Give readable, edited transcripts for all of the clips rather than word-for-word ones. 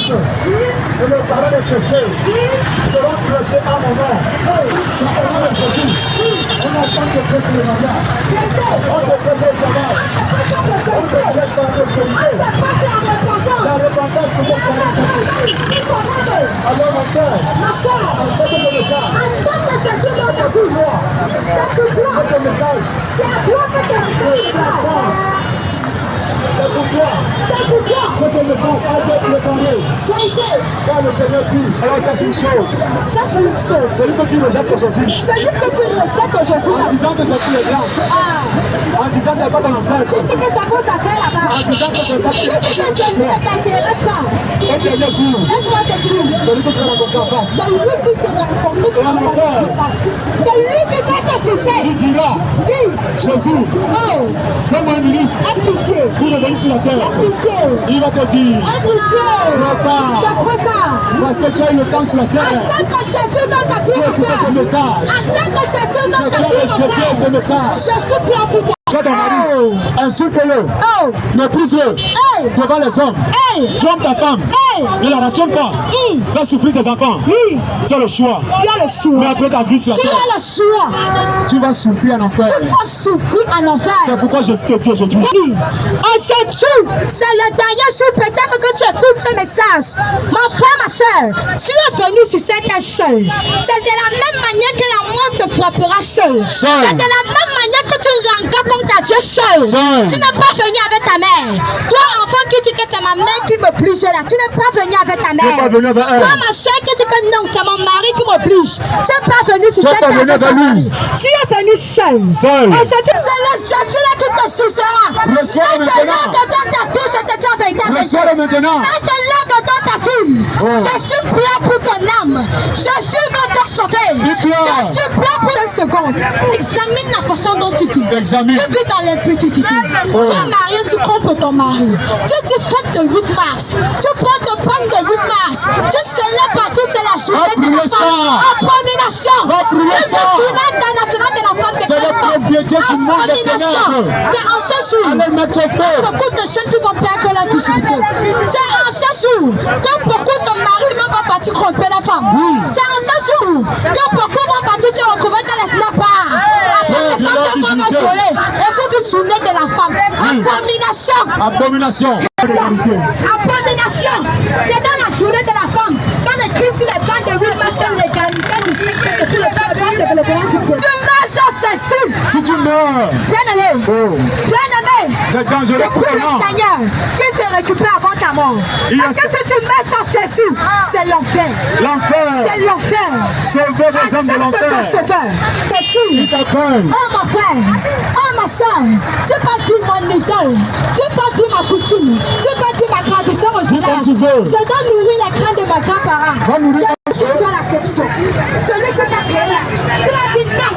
et les parents des péchés seront prêchés à mon nom. Dans le nom de Jésus, on entend que prêcher le mariage. On te prêche le travail. On te prêche dans la prospérité. La repentance pour mon caractère. Alors mon cœur, accepte ce message. C'est pour moi. C'est message. C'est pour toi. Votre message a été préparé. Car le Seigneur dit. Alors sache une chose. Celui que tu rejettes aujourd'hui. En disant que c'est pour les blancs. En disant que c'est pas dans l'enceinte. En disant que c'est pas pour les blancs. Un dernier jour. Celui que tu vas rencontrer en face. Tu diras. Jésus. Donne-moi une minute. Pour revenir sur la terre. Il va te dire. Parce que tu as eu le temps sur la terre. Tu as écouté ce message. Tu as rejeté ce message. Quand ton mari, insulte-le, méprise-le devant les hommes. Trompe ta femme, ne la rationne pas. Fais souffrir tes enfants. Tu as le choix. Mais après ta vie sur la terre, tu vas souffrir en enfer. C'est pourquoi je te dis aujourd'hui. Aujourd'hui, c'est le dernier jour peut-être que tu écoutes ce message. Mon frère, ma soeur, tu es venu sur cette terre seul. C'est de la même manière que la mort te frappera seul. C'est de la même manière que tu rencontres ta Dieu seul. Tu n'es pas venu avec ta mère. Toi, enfant qui dit que c'est ma mère qui m'oblige là, tu n'es pas venu avec ta mère. Toi, ma soeur qui dit que non, c'est mon mari qui m'oblige. Tu n'es pas venu sur cette terre avec ton mari. Tu es venu seul. Aujourd'hui, c'est le Jésus là qui te sucera. Maintenant que dans ta vie, je te dis en vérité. Maintenant que dans ta vie, je suis prêt pour ton âme. Je suis dans te sauver. Je suis prêt pour une seconde. Examine la façon dont tu vis. Tu vis dans l'impudicité. Tu es marié, tu comptes ton mari. Tu dis fête de 8 mars. Tu prends de prendre de 8 mars. Tu célèbres partout, c'est la journée de la femme. Abomination. C'est la journée internationale de la femme. C'est le propriété du monde des ténèbres. C'est en ce jour. Beaucoup de jeunes qui vont perdre leur virginité. C'est en ce jour que beaucoup de maris ne vont partir tromper la femme. C'est en ce jour que beaucoup vont partir se recouvrir dans les snappers. Après, c'est ça qu'on va violer. Et vous du journée de la femme. Abomination. Abomination. C'est dans la journée de la femme. Quand on écrit sur les bancs de 8 mars, l'égalité du sexe et tout le plan de développement du peuple. Tu meurs sur Jésus. Si tu meurs. Bien-aimé. Bien-aimé. C'est dangereux pour le Seigneur qui te récupère avant ta mort. Parce que si tu meurs sur Jésus, c'est l'enfer. C'est l'enfer. Sauver les hommes de l'enfer. Jésus. Oh mon frère. Oh ma soeur. Tu peux dire mon idole. Tu peux dire ma coutume. Tu peux dire ma tradition originale. Je dois nourrir les crânes de mes grands-parents. Tu as la question. Celui que tu as créé là, tu m'as dit non.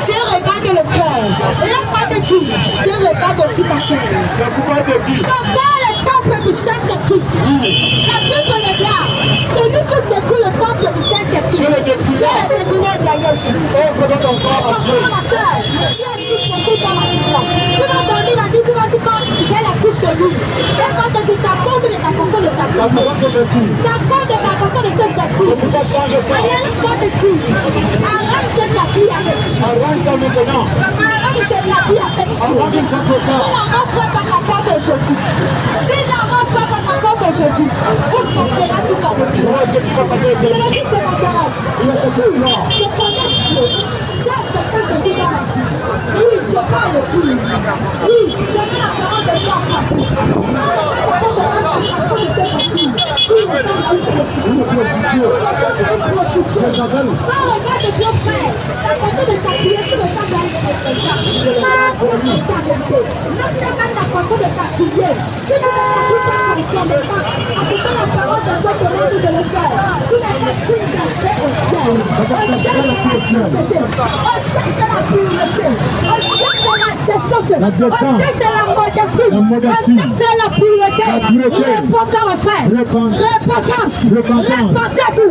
Tu regardes le cœur. Et laisse-moi te dire, tu regardes aussi ta chair. C'est pourquoi je te dis. Donc dans le temple du Saint-Esprit, la Bible déclare, celui qui découle le temple du Saint-Esprit, tu l'as découlé derrière Jésus. Donc ma soeur, tu as dit beaucoup dans la vie. Tu vas dormir la nuit, tu vas dire quand j'ai la couche de nuit. Laisse-moi te dire, ça compte de ta façon de ta vie. La puissance est bâtie. Ça compte de ta façon de te bâtir. Changer ça. Arrange ta vie avec Dieu. Arrange ça maintenant. Arrange ta vie avec Dieu. Arrange ça maintenant. Si la mort frappe à ta porte aujourd'hui, si la mort frappe à ta porte aujourd'hui, où feras-tu ton retour? Où est-ce que tu vas passer le C'est le type de la parole. Je connais Dieu. J'ai accepté Jésus dans ma vie. Oui, je parle de lui. Oui, je mets la parole de Dieu en pratique. Regarde Dieu frère, la façon de t'appuyer sur le sang de la façon de t'appuyer. Si tu ne t'appuies pas consciemment, en écoutant la parole de Dieu te rend de le faire. Tu n'as pas de chose à faire au ciel. Au ciel, c'est la pureté. La décence, c'est la modestie, c'est la pureté.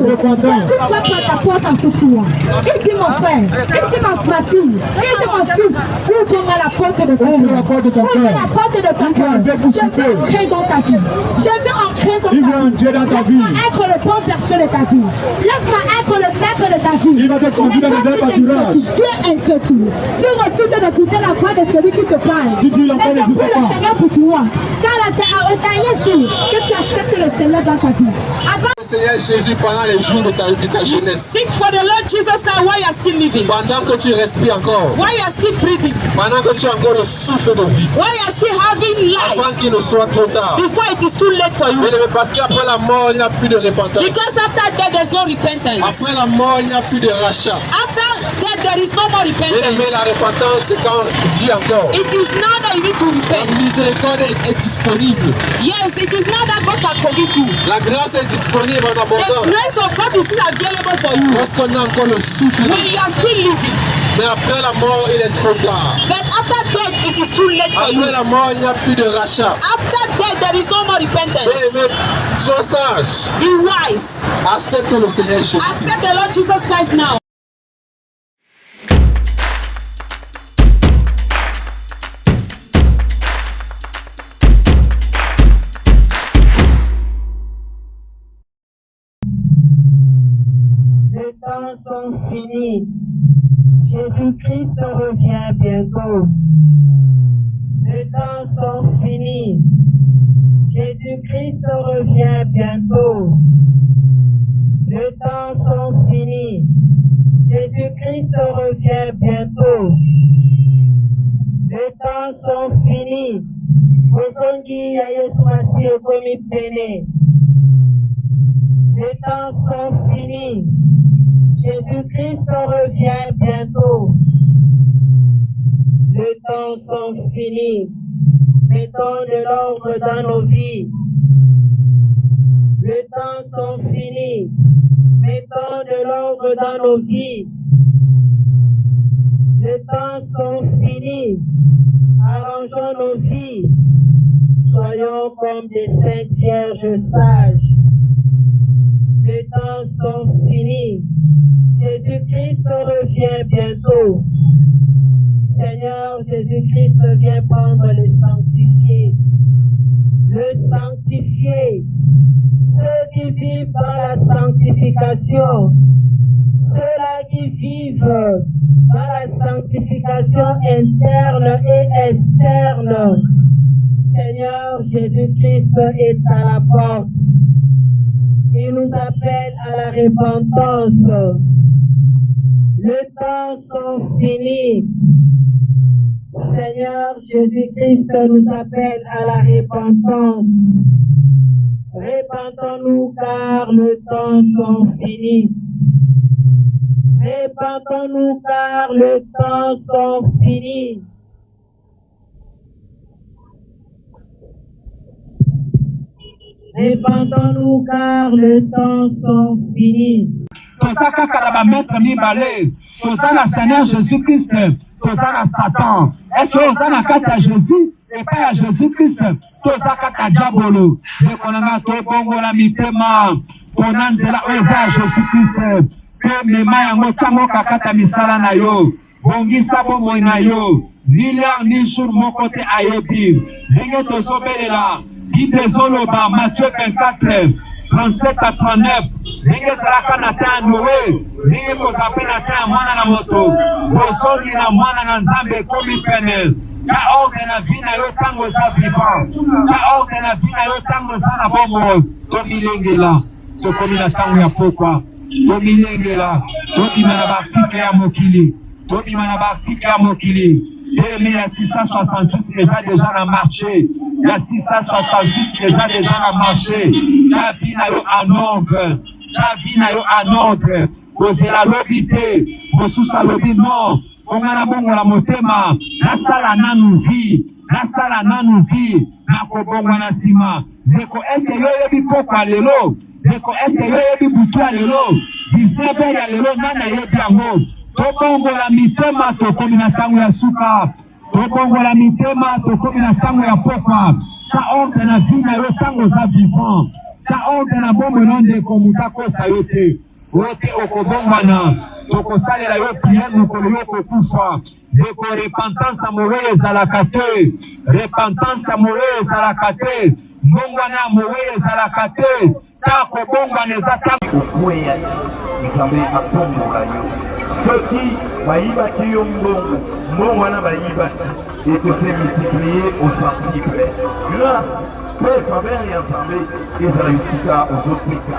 Repentance. Jésus frappe à ta porte en ce soir. Il dit mon frère, il dit ma fille, il dit mon fils, ouvre-moi la porte de ton cœur. Ouvre la porte de ton cœur. Je veux entrer dans ta vie. Je veux entrer dans ta vie. Laisse-moi être le bon berger de ta vie. Laisse-moi être le maître de ta vie. Il va te conduire dans les pâturages. Dieu inquiétude. Tu refuses d'écouter la voix de celui qui te parle. Mais je prie le Seigneur pour toi. Car au dernier jour, que tu acceptes le Seigneur dans ta vie. Le Seigneur Jésus pendant les jours de ta jeunesse. Seek for the Lord Jesus now while you are still living. Pendant que tu respires encore. While you are still breathing. Pendant que tu as encore le souffle de vie. While you are still having life. Avant qu'il ne soit trop tard. Before it is too late for you. Parce qu'après la mort, il n'y a plus de repentance. Because after death, there is no repentance. Après la mort, il n'y a plus de rachat. After death, there is no more repentance. Mais la repentance, c'est quand on vit encore. It is now that you need to repent. La miséricorde est disponible. Yes, it is now that God can forgive you. La grâce est disponible en The abondance. grace of God is still available for you. Lorsqu'on a encore le souffle. When you are still living. Mais après la mort, il est trop tard. But after death, it is too late for you. Après la mort, il n'y a plus de rachat. After death, there is no more repentance. Mais sois sage. Be wise. Accepte le Seigneur Jésus. Accept the Lord Jesus Christ now. Les temps sont finis. Jésus-Christ revient bientôt. Les temps sont finis. Jésus-Christ revient bientôt. Les temps sont finis. Jésus-Christ revient bientôt. Les temps sont finis. Bozongi ya Yesu Masihi ekomi pene. Les temps sont finis. Jésus-Christ revient bientôt. Les temps sont finis. Mettons de l'ordre dans nos vies. Les temps sont finis. Mettons de l'ordre dans nos vies. Les temps sont finis. Arrangeons nos vies. Soyons comme des saintes vierges sages. Les temps sont finis. Jésus-Christ revient bientôt. Seigneur, Jésus-Christ vient prendre les sanctifiés. Le sanctifié. Ceux qui vivent dans la sanctification. Ceux-là qui vivent dans la sanctification interne et externe. Seigneur, Jésus-Christ est à la porte. Il nous appelle à la repentance. Les temps sont finis. Seigneur, Jésus-Christ nous appelle à la repentance. Repentons-nous car les temps sont finis. Repentons-nous car les temps sont finis. Repentons-nous car les temps sont finis. Toza kaka na bametre mibale, toza na Seigneur Jésus-Christ, toza na Satan. Est-ce que toza na kati ya Jésus epai ya Jésus-Christ, toza kaka diabolo. Ekonanga tobongola mitema pona nzela oyo eza ya Jésus-Christ. Mpe mema yango ntango kakata misala na yo, bongisa bomoi na yo, ni l'heure ni jour moko te ayebi. Ndenge tozobelela Guide ezoloba Matthieu 24, 37 à 39. Ndenge ezalaka na ta Noé, ndenge kozala mpe na ta ya mwana na moto. Bozongi na mwana na Nzambe ekomi pene. Tia ordre na vi na yo ntango eza vivant. Tia ordre na vi na yo ntango eza na bomoi. Tomilengela, tokomi na ntango ya pokwa. Tomilengela, tobima na baarticle ya mokili. Tobima na baarticle ya mokili. Mais il y a 666 déjà dans le marché. Il y a 666 déjà dans le marché. Chabinayo en ordre. Chabinayo en ordre. Kozela lobité. Kosusa lobi non. Ongana bongo la motema. Nasala nanu vi. Nasala nanu vi. Nako bongo na sima. Deko est-ce que yo yebi pokwa lelo? Deko est-ce que yo yebi butua lelo? 19 ya lelo nana yebi yango. tobongola mitema tokomi na ntango ya suka, tobongola mitema tokomi na ntango ya pofa. Tia ordre na vie na yo ntango oza vivant, tia ordre na bomoi na ndeko moto akosa yo te. Oyo te okobongwana, tokosalela yo priere mokolo yo kokufa. Ndeko repentance ya mowele ezalaka te, repentance ya mowele ezalaka te, mbongwana ya mowele ezalaka te. Ta kobongwana eza ntango okweya nzambe atomboka yo soki bayibaki yo mbongo wana bayibaki ekose multiplier au centuple grâce mpe faveur ya nzambe ezala esika ozopika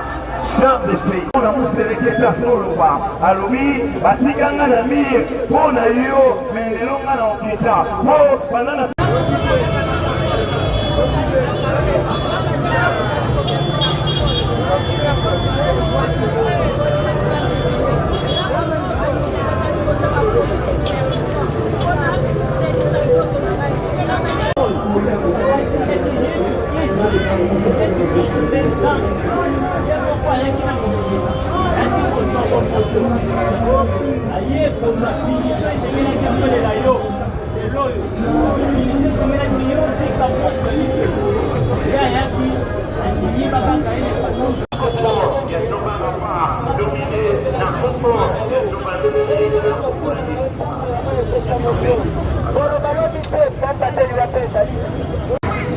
champ de pays mpona moseleketa toloba alobi batikanga na mie mpo na yo me lelo nga na okita mpo banda na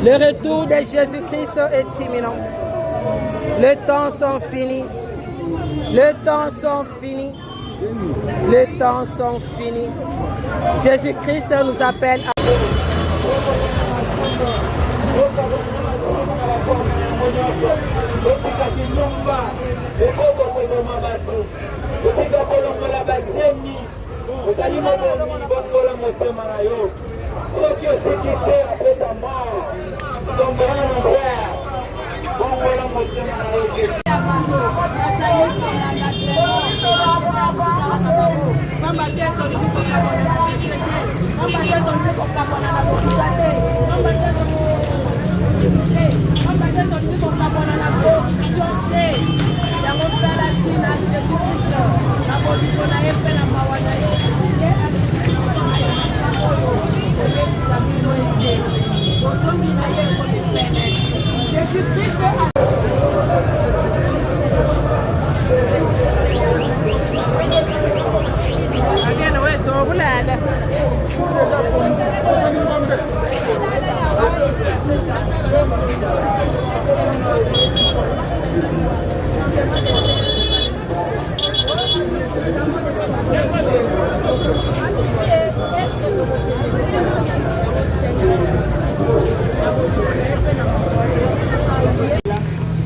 Le retour de Jésus-Christ est imminent. Les temps sont finis. Les temps sont finis. Les temps sont finis. Jésus-Christ nous appelle à...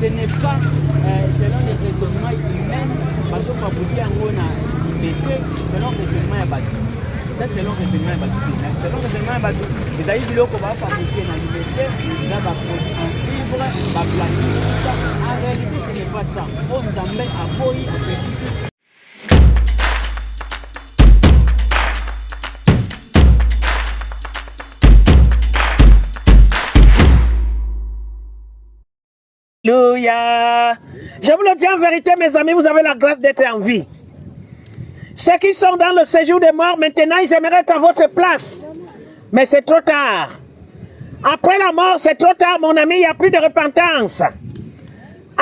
Ce n'est pas selon les raisonnements humains, parce qu'on va vous dire en gros, selon le raisonnement à bâti. Ça, selon le raisonnement à bâti. Selon le raisonnement à bâti, les aïeux qu'on va fabriquer dans l'université, là, va produire un fibre, va planifier ça. En réalité, ce n'est pas ça. On nous emmène à Boyi, à Petit. Alléluia. Je vous le dis en vérité, mes amis, vous avez la grâce d'être en vie. Ceux qui sont dans le séjour des morts, maintenant, ils aimeraient être à votre place. Mais c'est trop tard. Après la mort, c'est trop tard, mon ami, il n'y a plus de repentance.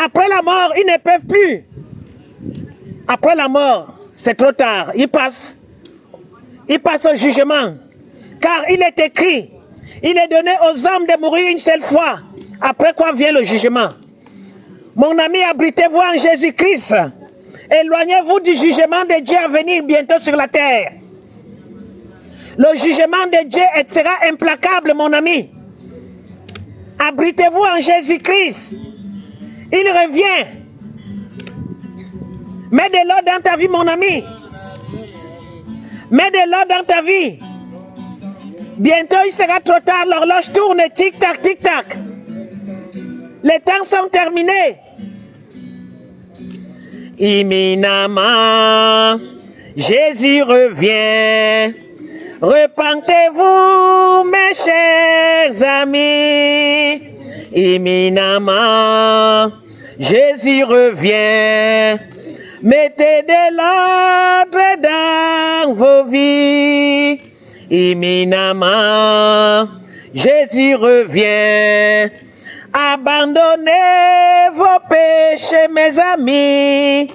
Après la mort, ils ne peuvent plus. Après la mort, c'est trop tard. Ils passent au jugement. Car il est écrit, il est donné aux hommes de mourir une seule fois. Après quoi vient le jugement. Mon ami, abritez-vous en Jésus-Christ. Éloignez-vous du jugement de Dieu à venir bientôt sur la terre. Le jugement de Dieu sera implacable, mon ami. Abritez-vous en Jésus-Christ. Il revient. Mets de l'ordre dans ta vie, mon ami. Mets de l'ordre dans ta vie. Bientôt, il sera trop tard. L'horloge tourne. Tic-tac, tic-tac. Les temps sont terminés. Imminemment, Jésus revient. Repentez-vous, mes chers amis. Imminemment, Jésus revient. Mettez de l'ordre dans vos vies. Imminemment, Jésus revient. Abandonnez vos péchés, mes amis.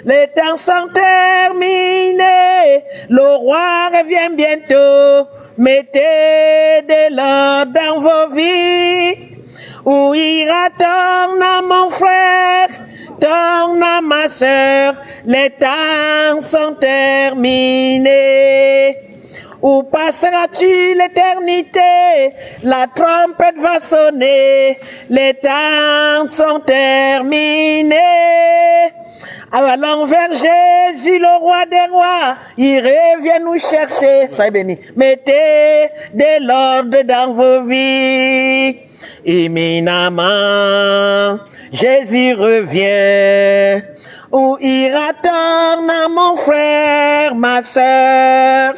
Les temps sont terminés. Le roi revient bientôt. Mettez de l'ordre dans vos vies. Où ira-t-on, mon frère? Ton à ma sœur, les temps sont terminés. Où passeras-tu l'éternité? La trompette va sonner, les temps sont terminés. Allons vers Jésus, le roi des rois, il revient nous chercher. Soyez bénis. Mettez de l'ordre dans vos vies. Imminemment, Jésus revient. Où ira-t-on, mon frère, ma sœur?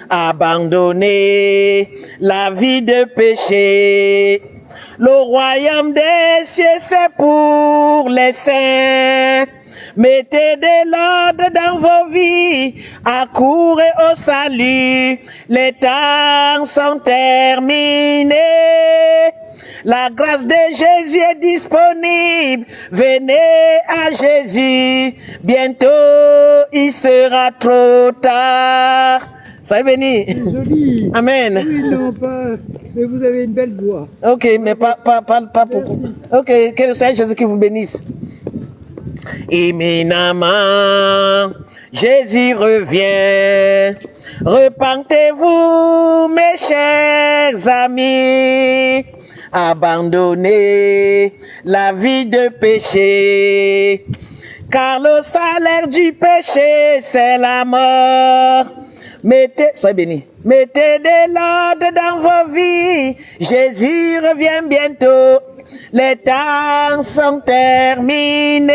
Abandonner la vie de péché. Le royaume des cieux, c'est pour les saints. Mettez de l'ordre dans vos vies, accourez au salut. Les temps sont terminés. La grâce de Jésus est disponible. Venez à Jésus. Bientôt, il sera trop tard. Soyez bénis. Joli. Amen. Oui, non, pas. Mais vous avez une belle voix. Ok, mais pas beaucoup. Ok, que le Seigneur Jésus qui vous bénisse. Imminemment, Jésus revient. Repentez-vous, mes chers amis. Abandonnez la vie de péché. Car le salaire du péché, c'est la mort. Soyez bénis. Mettez de l'ordre dans vos vies. Jésus revient bientôt. Les temps sont terminés.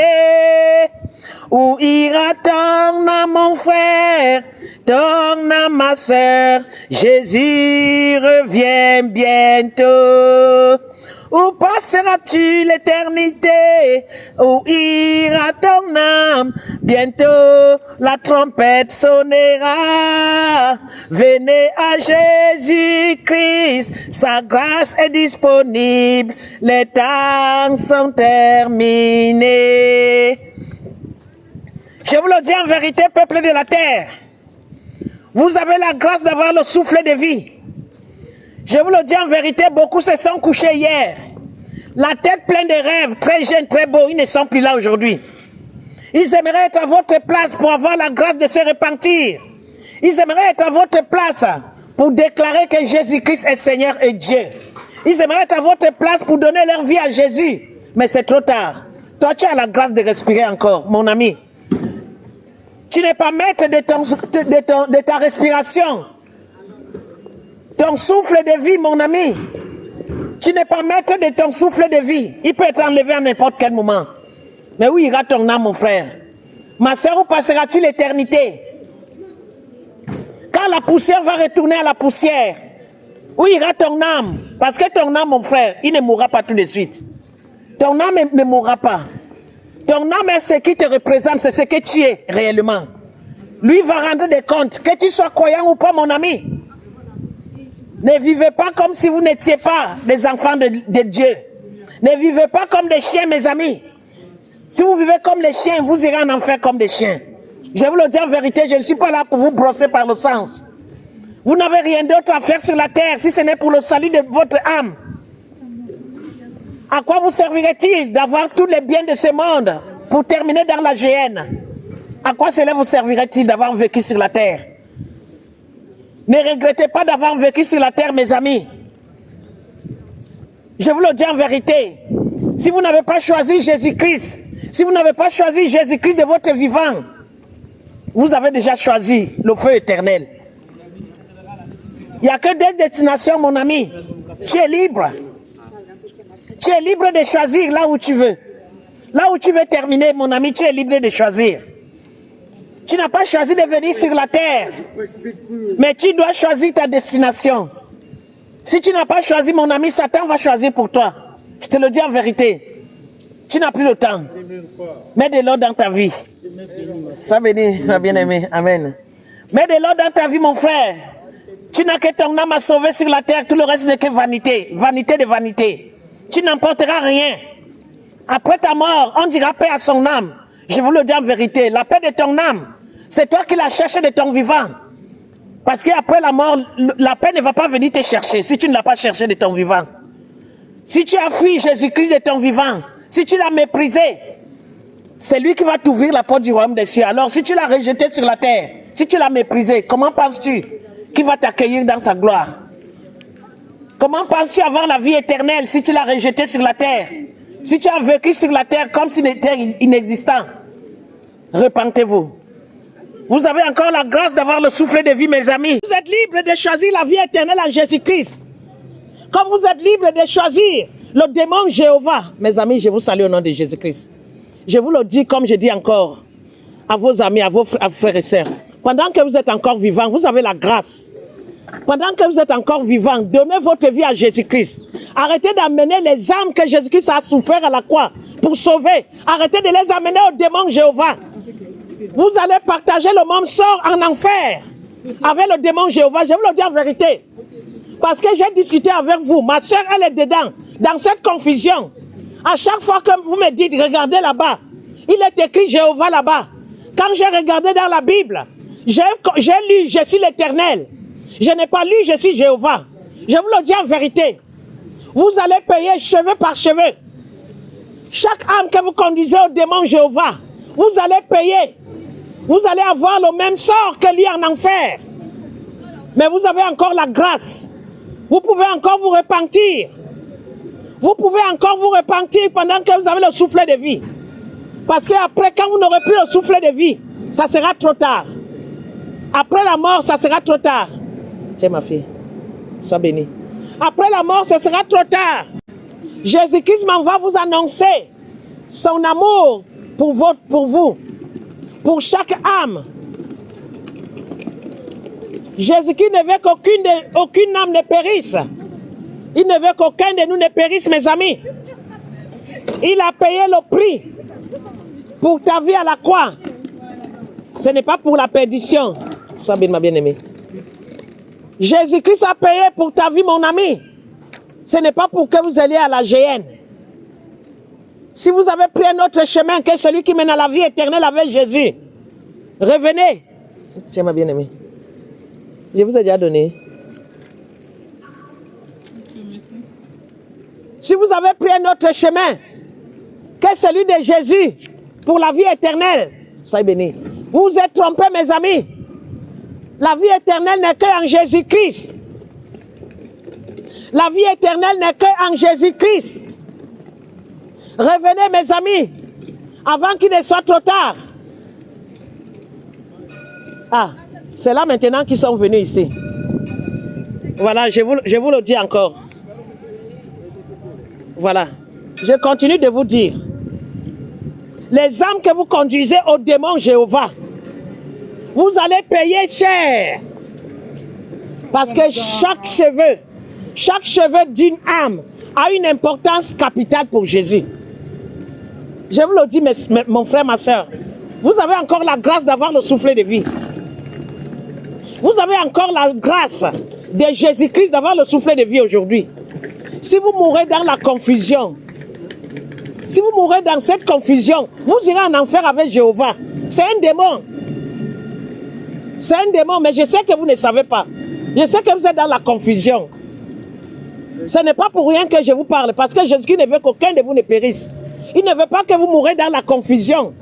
Où ira-t-on, mon frère? Ton à ma sœur. Jésus revient bientôt. Où passeras-tu l'éternité? Où ira ton âme? Bientôt la trompette sonnera. Venez à Jésus-Christ, sa grâce est disponible. Les temps sont terminés. Je vous le dis en vérité, peuple de la terre. Vous avez la grâce d'avoir le souffle de vie. Je vous le dis en vérité, beaucoup se sont couchés hier. La tête pleine de rêves, très jeunes, très beaux, ils ne sont plus là aujourd'hui. Ils aimeraient être à votre place pour avoir la grâce de se repentir. Ils aimeraient être à votre place pour déclarer que Jésus-Christ est Seigneur et Dieu. Ils aimeraient être à votre place pour donner leur vie à Jésus. Mais c'est trop tard. Toi, tu as la grâce de respirer encore, mon ami. Tu n'es pas maître de ta respiration. Ton souffle de vie, mon ami, tu n'es pas maître de ton souffle de vie. Il peut être enlevé à n'importe quel moment. Mais où ira ton âme, mon frère? Ma soeur, où passeras-tu l'éternité? Quand la poussière va retourner à la poussière, où ira ton âme? Parce que ton âme, mon frère, il ne mourra pas tout de suite. Ton âme ne mourra pas. Ton âme est ce qui te représente, c'est ce que tu es réellement. Lui va rendre des comptes, que tu sois croyant ou pas, mon ami. Ne vivez pas comme si vous n'étiez pas des enfants de Dieu. Ne vivez pas comme des chiens, mes amis. Si vous vivez comme les chiens, vous irez en enfer comme des chiens. Je vous le dis en vérité, je ne suis pas là pour vous brosser par le sens. Vous n'avez rien d'autre à faire sur la terre si ce n'est pour le salut de votre âme. À quoi vous servirait-il d'avoir tous les biens de ce monde pour terminer dans la géhenne? À quoi cela vous servirait-il d'avoir vécu sur la terre? Ne regrettez pas d'avoir vécu sur la terre, mes amis. Je vous le dis en vérité. Si vous n'avez pas choisi Jésus-Christ, si vous n'avez pas choisi Jésus-Christ de votre vivant, vous avez déjà choisi le feu éternel. Il n'y a que deux destinations, mon ami. Tu es libre. Tu es libre de choisir là où tu veux. Là où tu veux terminer, mon ami, tu es libre de choisir. Tu n'as pas choisi de venir sur la terre, mais tu dois choisir ta destination. Si tu n'as pas choisi, mon ami, Satan va choisir pour toi. Je te le dis en vérité. Tu n'as plus le temps. Mets de l'ordre dans ta vie. Sois béni, ma bien-aimée. Amen. Mets de l'ordre dans ta vie, mon frère. Tu n'as que ton âme à sauver sur la terre. Tout le reste n'est que vanité. Vanité de vanité. Tu n'emporteras rien. Après ta mort, on dira paix à son âme. Je vous le dis en vérité. La paix de ton âme, c'est toi qui l'as cherché de ton vivant. Parce qu'après la mort, la paix ne va pas venir te chercher si tu ne l'as pas cherché de ton vivant. Si tu as fui Jésus-Christ de ton vivant, si tu l'as méprisé, c'est lui qui va t'ouvrir la porte du royaume des cieux. Alors si tu l'as rejeté sur la terre, si tu l'as méprisé, comment penses-tu qu'il va t'accueillir dans sa gloire? Comment penses-tu avoir la vie éternelle si tu l'as rejeté sur la terre? Si tu as vécu sur la terre comme s'il était inexistant? Repentez-vous. Vous avez encore la grâce d'avoir le souffle de vie, mes amis. Vous êtes libres de choisir la vie éternelle en Jésus-Christ. Comme vous êtes libres de choisir le démon Jéhovah. Mes amis, je vous salue au nom de Jésus-Christ. Je vous le dis comme je dis encore à vos amis, à vos frères et sœurs. Pendant que vous êtes encore vivants, vous avez la grâce. Pendant que vous êtes encore vivants, donnez votre vie à Jésus-Christ. Arrêtez d'amener les âmes que Jésus-Christ a souffert à la croix pour sauver. Arrêtez de les amener au démon Jéhovah. Vous allez partager le même sort en enfer avec le démon Jéhovah. Je vous le dis en vérité. Parce que j'ai discuté avec vous. Ma soeur, elle est dedans. Dans cette confusion. À chaque fois que vous me dites, regardez là-bas. Il est écrit Jéhovah là-bas. Quand j'ai regardé dans la Bible, j'ai lu, je suis l'Éternel. Je n'ai pas lu, je suis Jéhovah. Je vous le dis en vérité. Vous allez payer cheveu par cheveu. Chaque âme que vous conduisez au démon Jéhovah, vous allez payer. Vous allez avoir le même sort que lui en enfer. Mais vous avez encore la grâce. Vous pouvez encore vous repentir. Vous pouvez encore vous repentir pendant que vous avez le souffle de vie. Parce qu'après, quand vous n'aurez plus le souffle de vie, ça sera trop tard. Après la mort, ça sera trop tard. Tiens ma fille, sois bénie. Après la mort, ça sera trop tard. Jésus-Christ va vous annoncer son amour pour vous. Pour chaque âme. Jésus-Christ ne veut qu'aucune âme ne périsse. Il ne veut qu'aucun de nous ne périsse, mes amis. Il a payé le prix pour ta vie à la croix. Ce n'est pas pour la perdition. Sois bien, ma bien-aimée. Jésus-Christ a payé pour ta vie, mon ami. Ce n'est pas pour que vous alliez à la GN. Si vous avez pris un autre chemin que celui qui mène à la vie éternelle avec Jésus, revenez. C'est ma bien-aimée. Je vous ai déjà donné. Si vous avez pris un autre chemin que celui de Jésus pour la vie éternelle, soyez bénis. Vous vous êtes trompés, mes amis. La vie éternelle n'est qu'en Jésus-Christ. La vie éternelle n'est qu'en Jésus-Christ. Revenez, mes amis, avant qu'il ne soit trop tard. Ah, c'est là maintenant qu'ils sont venus ici. Voilà, je vous le dis encore. Voilà, je continue de vous dire. Les âmes que vous conduisez au démon Jéhovah, vous allez payer cher. Parce que chaque cheveu d'une âme a une importance capitale pour Jésus. Je vous le dis, mon frère, ma soeur, vous avez encore la grâce d'avoir le souffle de vie. Vous avez encore la grâce de Jésus-Christ d'avoir le souffle de vie aujourd'hui. Si vous mourrez dans la confusion, si vous mourrez dans cette confusion, vous irez en enfer avec Jéhovah. C'est un démon. C'est un démon, mais je sais que vous ne savez pas. Je sais que vous êtes dans la confusion. Ce n'est pas pour rien que je vous parle, parce que Jésus ne veut qu'aucun de vous ne périsse. Il ne veut pas que vous mourrez dans la confusion.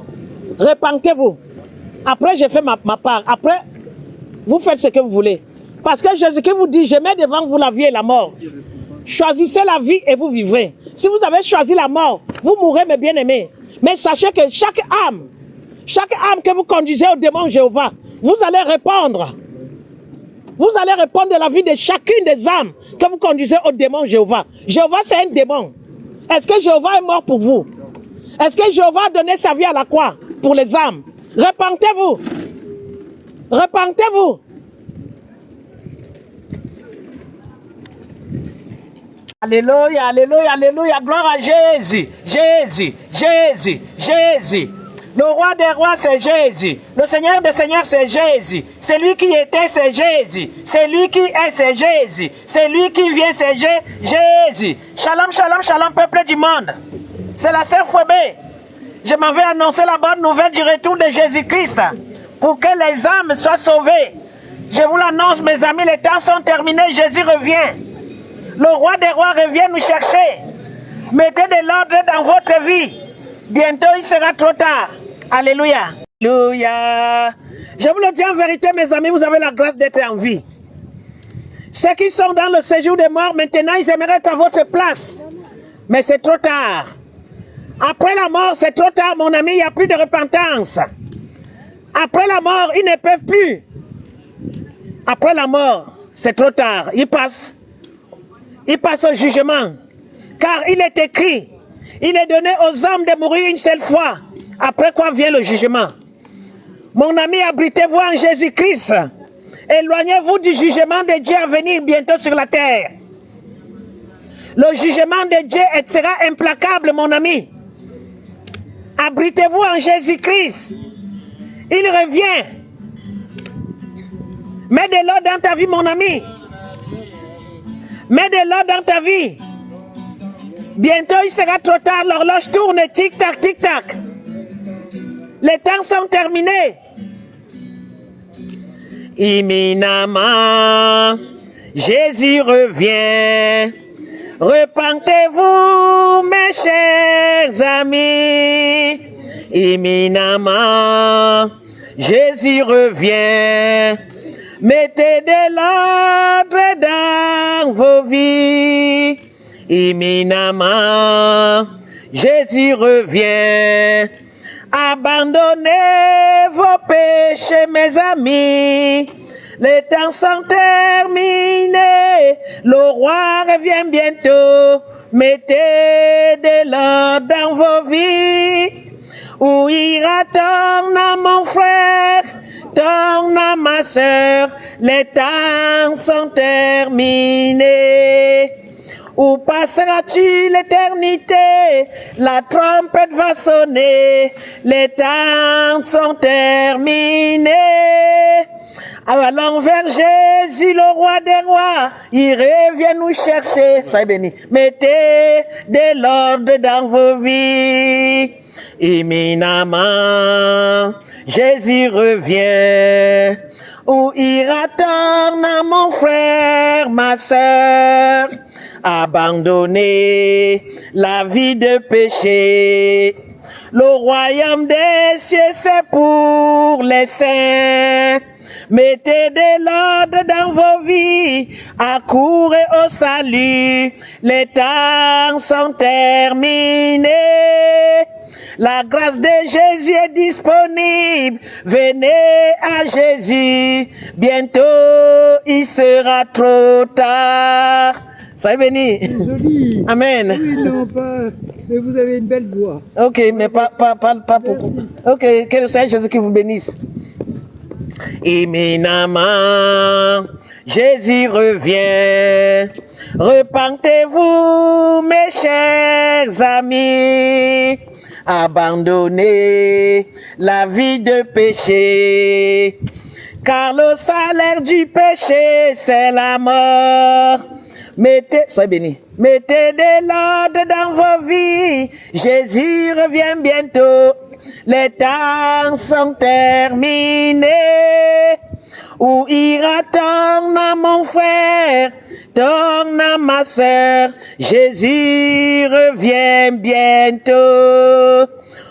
Repentez-vous. Après, j'ai fait ma part. Après, vous faites ce que vous voulez. Parce que Jésus-Christ vous dit, je mets devant vous la vie et la mort. Choisissez la vie et vous vivrez. Si vous avez choisi la mort, vous mourrez, mes bien-aimés. Mais sachez que chaque âme que vous conduisez au démon Jéhovah, vous allez répondre. Vous allez répondre de la vie de chacune des âmes que vous conduisez au démon Jéhovah. Jéhovah, c'est un démon. Est-ce que Jéhovah est mort pour vous? Est-ce que Jéhovah a donné sa vie à la croix pour les âmes? Repentez-vous. Repentez-vous. Alléluia, alléluia, alléluia. Gloire à Jésus. Jésus, Jésus, Jésus. Le roi des rois, c'est Jésus. Le Seigneur des seigneurs, c'est Jésus. C'est lui qui était, c'est Jésus. C'est lui qui est, c'est Jésus. C'est lui qui vient, c'est Jésus. Shalom, shalom, shalom, peuple du monde. C'est la sœur Fouébé. Je m'avais annoncé la bonne nouvelle du retour de Jésus-Christ pour que les âmes soient sauvées. Je vous l'annonce, mes amis, les temps sont terminés, Jésus revient. Le roi des rois revient nous chercher. Mettez de l'ordre dans votre vie. Bientôt, il sera trop tard. Alléluia. Alléluia. Je vous le dis en vérité, mes amis, vous avez la grâce d'être en vie. Ceux qui sont dans le séjour des morts, maintenant, ils aimeraient être à votre place. Mais c'est trop tard. Après la mort, c'est trop tard, mon ami, il n'y a plus de repentance. Après la mort, ils ne peuvent plus. Après la mort, c'est trop tard. Ils passent au jugement. Car il est écrit, il est donné aux hommes de mourir une seule fois. Après quoi vient le jugement. Mon ami, abritez-vous en Jésus-Christ. Éloignez-vous du jugement de Dieu à venir bientôt sur la terre. Le jugement de Dieu sera implacable, mon ami. Abritez-vous en Jésus-Christ. Il revient. Mets de l'eau dans ta vie, mon ami. Mets de l'eau dans ta vie. Bientôt, il sera trop tard. L'horloge tourne. Tic-tac, tic-tac. Les temps sont terminés. Imminemment, Jésus revient. Repentez-vous, mes chers amis. Imminemment, Jésus revient. Mettez de l'ordre dans vos vies. Imminemment, Jésus revient. Abandonnez vos péchés, mes amis. Les temps sont terminés. Le roi revient bientôt. Mettez de l'ordre dans vos vies. Où ira-t-on, mon frère? Tourne à ma sœur, les temps sont terminés. Où passeras-tu l'éternité? La trompette va sonner, les temps sont terminés. Allons vers Jésus, le roi des rois, il revient nous chercher. Soyez bénis. Mettez de l'ordre dans vos vies. Imminemment, Jésus revient. Où ira-t-on, mon frère, ma sœur? Abandonner la vie de péché. Le royaume des cieux, c'est pour les saints. Mettez de l'ordre dans vos vies, accourez au salut, les temps sont terminés. La grâce de Jésus est disponible, venez à Jésus, bientôt il sera trop tard. Soyez bénis. Joli. Amen. Oui, non, pas. Mais vous avez une belle voix. Ok, mais pas beaucoup. Ok, que le Seigneur Jésus qui vous bénisse. Imminemment, Jésus revient. Repentez-vous, mes chers amis. Abandonnez la vie de péché. Car le salaire du péché, c'est la mort. Soyez bénis. Mettez de l'ordre dans vos vies. Jésus revient bientôt. Les temps sont terminés. Où ira-t-on, mon frère? Tourne à ma sœur. Jésus revient bientôt.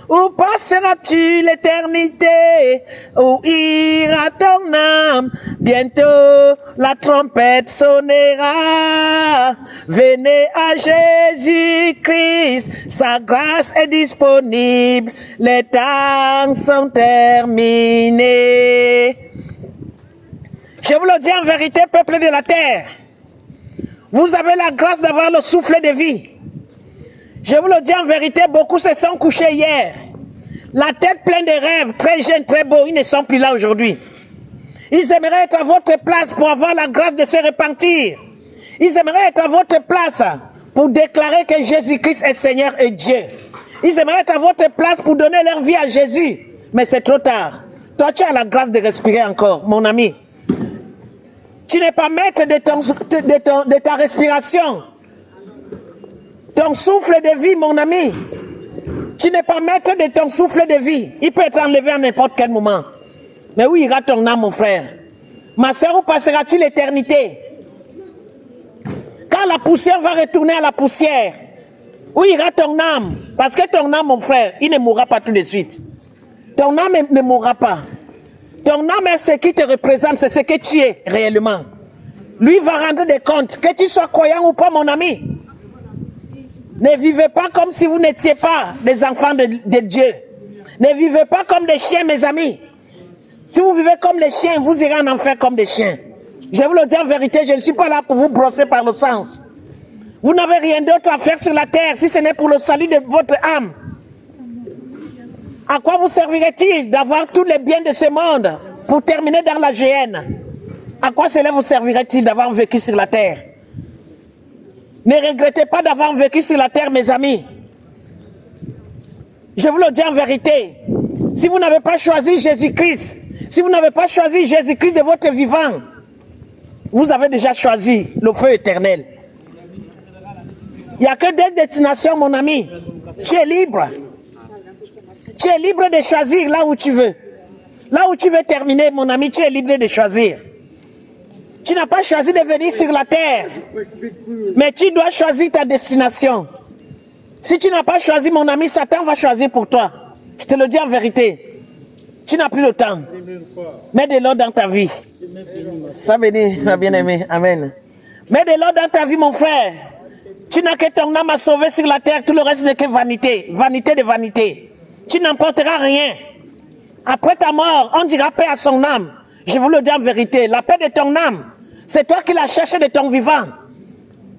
Où passeras-tu l'éternité? Où ira ton âme? Bientôt la trompette sonnera. Venez à Jésus-Christ, sa grâce est disponible. Les temps sont terminés. Je vous le dis en vérité, peuple de la terre. Vous avez la grâce d'avoir le souffle de vie. Je vous le dis en vérité, beaucoup se sont couchés hier. La tête pleine de rêves, très jeunes, très beaux, ils ne sont plus là aujourd'hui. Ils aimeraient être à votre place pour avoir la grâce de se repentir. Ils aimeraient être à votre place pour déclarer que Jésus-Christ est Seigneur et Dieu. Ils aimeraient être à votre place pour donner leur vie à Jésus. Mais c'est trop tard. Toi, tu as la grâce de respirer encore, mon ami. Tu n'es pas maître de ta respiration. Ton souffle de vie, mon ami. Tu n'es pas maître de ton souffle de vie. Il peut être enlevé à n'importe quel moment. Mais où ira ton âme, mon frère? Ma soeur, où passeras-tu l'éternité? Quand la poussière va retourner à la poussière, où ira ton âme? Parce que ton âme, mon frère, il ne mourra pas tout de suite. Ton âme ne mourra pas. Ton âme est ce qui te représente, c'est ce que tu es réellement. Lui va rendre des comptes, que tu sois croyant ou pas, mon ami. Ne vivez pas comme si vous n'étiez pas des enfants de Dieu. Ne vivez pas comme des chiens, mes amis. Si vous vivez comme les chiens, vous irez en enfer comme des chiens. Je vous le dis en vérité, je ne suis pas là pour vous brosser par le sens. Vous n'avez rien d'autre à faire sur la terre si ce n'est pour le salut de votre âme. À quoi vous servirait-il d'avoir tous les biens de ce monde pour terminer dans la géhenne? À quoi cela vous servirait-il d'avoir vécu sur la terre? Ne regrettez pas d'avoir vécu sur la terre, mes amis. Je vous le dis en vérité. Si vous n'avez pas choisi Jésus-Christ, si vous n'avez pas choisi Jésus-Christ de votre vivant, vous avez déjà choisi le feu éternel. Il n'y a que deux destinations, mon ami. Tu es libre. Tu es libre de choisir là où tu veux. Là où tu veux terminer, mon ami, tu es libre de choisir. Tu n'as pas choisi de venir sur la terre, mais tu dois choisir ta destination. Si tu n'as pas choisi, mon ami, Satan va choisir pour toi. Je te le dis en vérité. Tu n'as plus le temps. Mets de l'ordre dans ta vie. Ça bénit, ma bien-aimée. Amen. Mets de l'ordre dans ta vie, mon frère. Tu n'as que ton âme à sauver sur la terre. Tout le reste n'est que vanité. Vanité de vanité. Tu n'emporteras rien. Après ta mort, on dira paix à son âme. Je vous le dis en vérité. La paix de ton âme, c'est toi qui l'as cherché de ton vivant.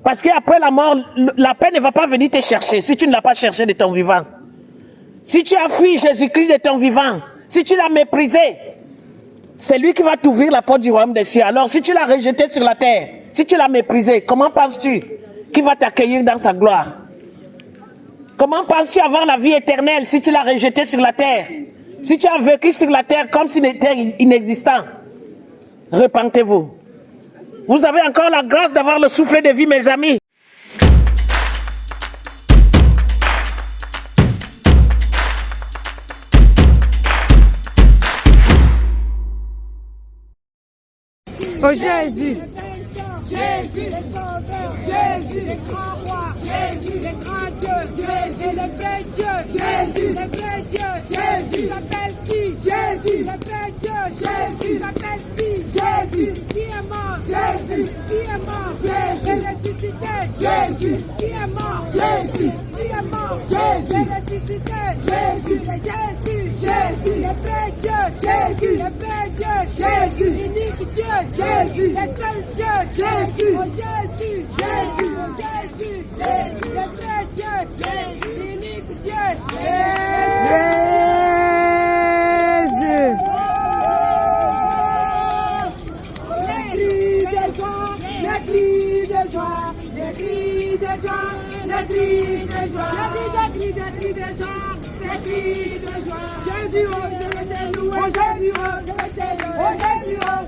Parce qu'après la mort, la paix ne va pas venir te chercher si tu ne l'as pas cherché de ton vivant. Si tu as fui Jésus-Christ de ton vivant, si tu l'as méprisé, c'est lui qui va t'ouvrir la porte du royaume des cieux. Alors si tu l'as rejeté sur la terre, si tu l'as méprisé, comment penses-tu qu'il va t'accueillir dans sa gloire? Comment penses-tu avoir la vie éternelle si tu l'as rejeté sur la terre? Si tu as vécu sur la terre comme s'il était inexistant, repentez-vous. Vous avez encore la grâce d'avoir le souffle de vie, mes amis. Oh Jésus! Jésus, Jésus, le grand roi, Jésus, le grand Dieu, Jésus, le vrai Dieu, Jésus, le vrai Dieu, Jésus, la bestie, Jésus, le vrai Dieu, Jésus, la bestie, Jésus, qui est mort, Jésus, qui est mort, Jésus, ressuscité, Jésus, qui est mort, Jésus, qui est mort, Jésus, ressuscité, Jésus, Jésus, Jésus, le vrai Dieu, Jésus, le vrai Dieu, Jésus, l'unique Dieu, Jésus, le seul Dieu, Jésus, oh Jésus, Jésus, oh Jésus, Jésus, le vrai Dieu, Jésus, l'unique Dieu, Jésus! Les cris de joie, les cris de joie, les cris de joie, les cris de joie, les cris de joie, les cris de joie. Jésus, oh Jésus, oh Jésus, oh Jésus, oh Jésus, oh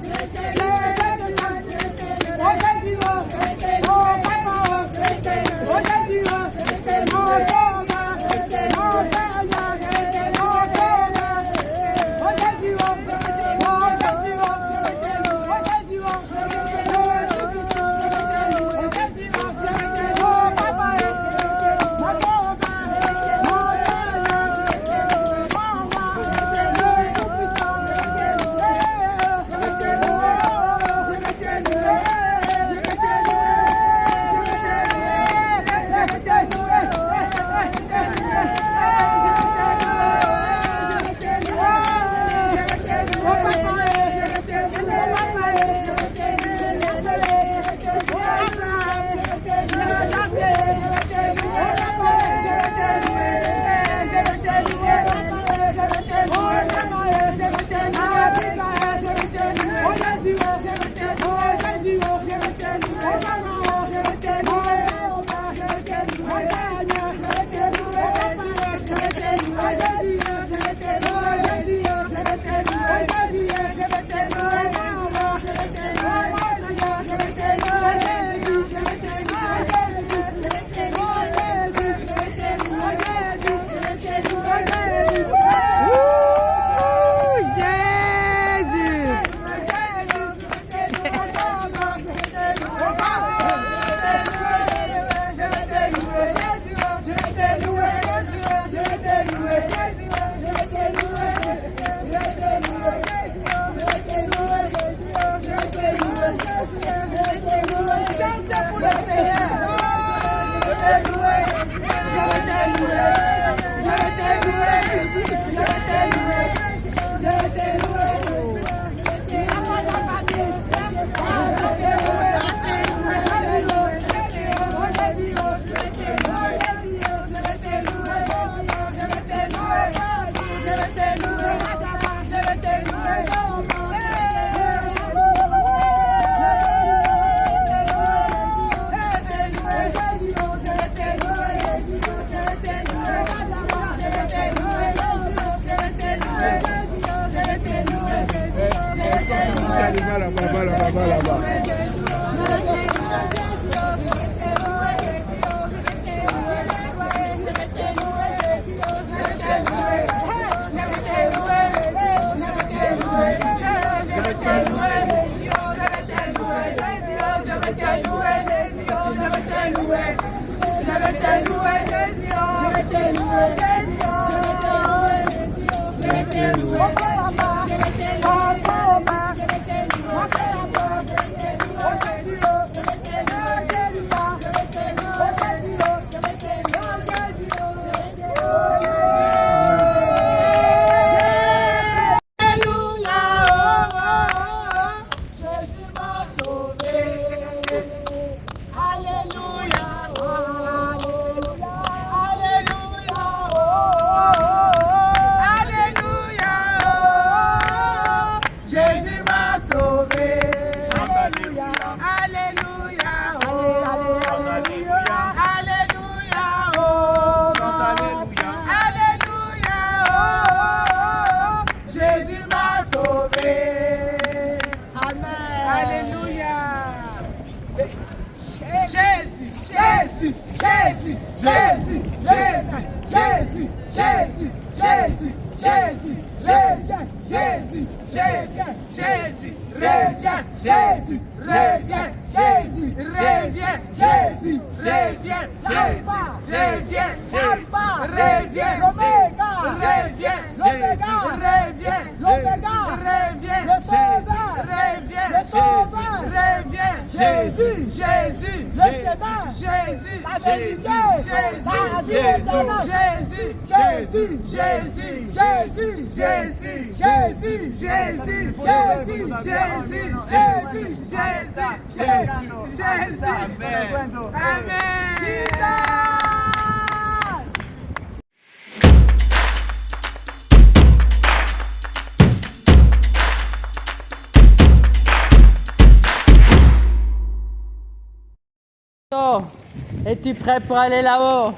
Es-tu prêt pour aller là-haut?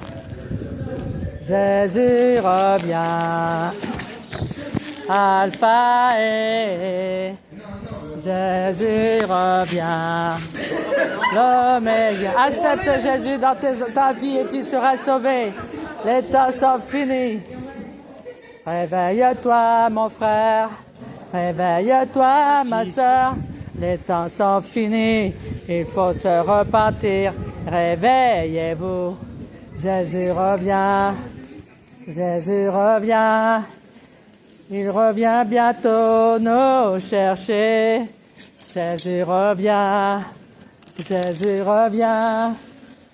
Jésus revient, Alpha et Jésus revient, l'Oméga. Accepte Jésus dans ta vie et tu seras sauvé. Les temps sont finis. Réveille-toi mon frère, réveille-toi ma soeur. Les temps sont finis, il faut se repentir. Réveillez-vous, Jésus revient, Jésus revient. Il revient bientôt nous chercher. Jésus revient, Jésus revient.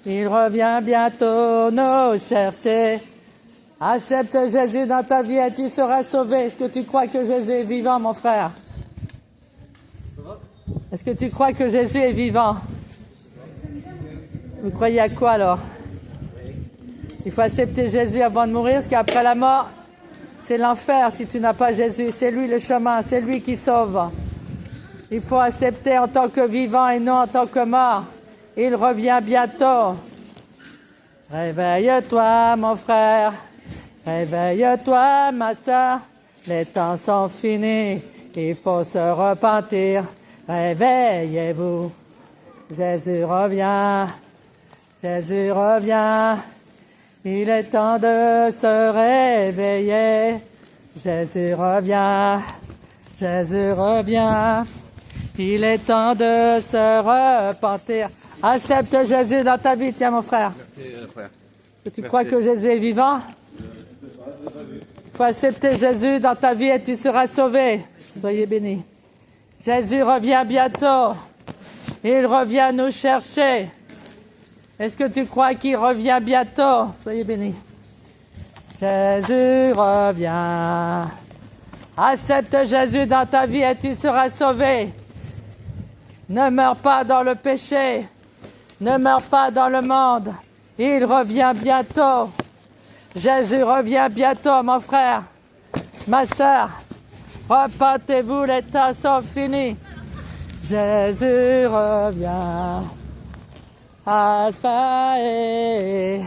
Il revient bientôt nous chercher. Accepte Jésus dans ta vie et tu seras sauvé. Est-ce que tu crois que Jésus est vivant, mon frère? Est-ce que tu crois que Jésus est vivant? Vous croyez à quoi alors? Il faut accepter Jésus avant de mourir, parce qu'après la mort, c'est l'enfer si tu n'as pas Jésus. C'est lui le chemin, c'est lui qui sauve. Il faut accepter en tant que vivant et non en tant que mort. Il revient bientôt. Réveille-toi mon frère, réveille-toi ma soeur. Les temps sont finis, il faut se repentir. Réveillez-vous, Jésus revient, Jésus revient. Il est temps de se réveiller. Jésus revient, Jésus revient. Il est temps de se repentir. Accepte Jésus dans ta vie, tiens mon frère. Tu crois que Jésus est vivant? Il faut accepter Jésus dans ta vie et tu seras sauvé. Soyez bénis. Jésus revient bientôt. Il revient nous chercher. Est-ce que tu crois qu'il revient bientôt? Soyez bénis. Jésus revient. Accepte Jésus dans ta vie et tu seras sauvé. Ne meurs pas dans le péché. Ne meurs pas dans le monde. Il revient bientôt. Jésus revient bientôt, mon frère, ma sœur. Repentez-vous, les temps sont finis. Jésus revient. Alpha et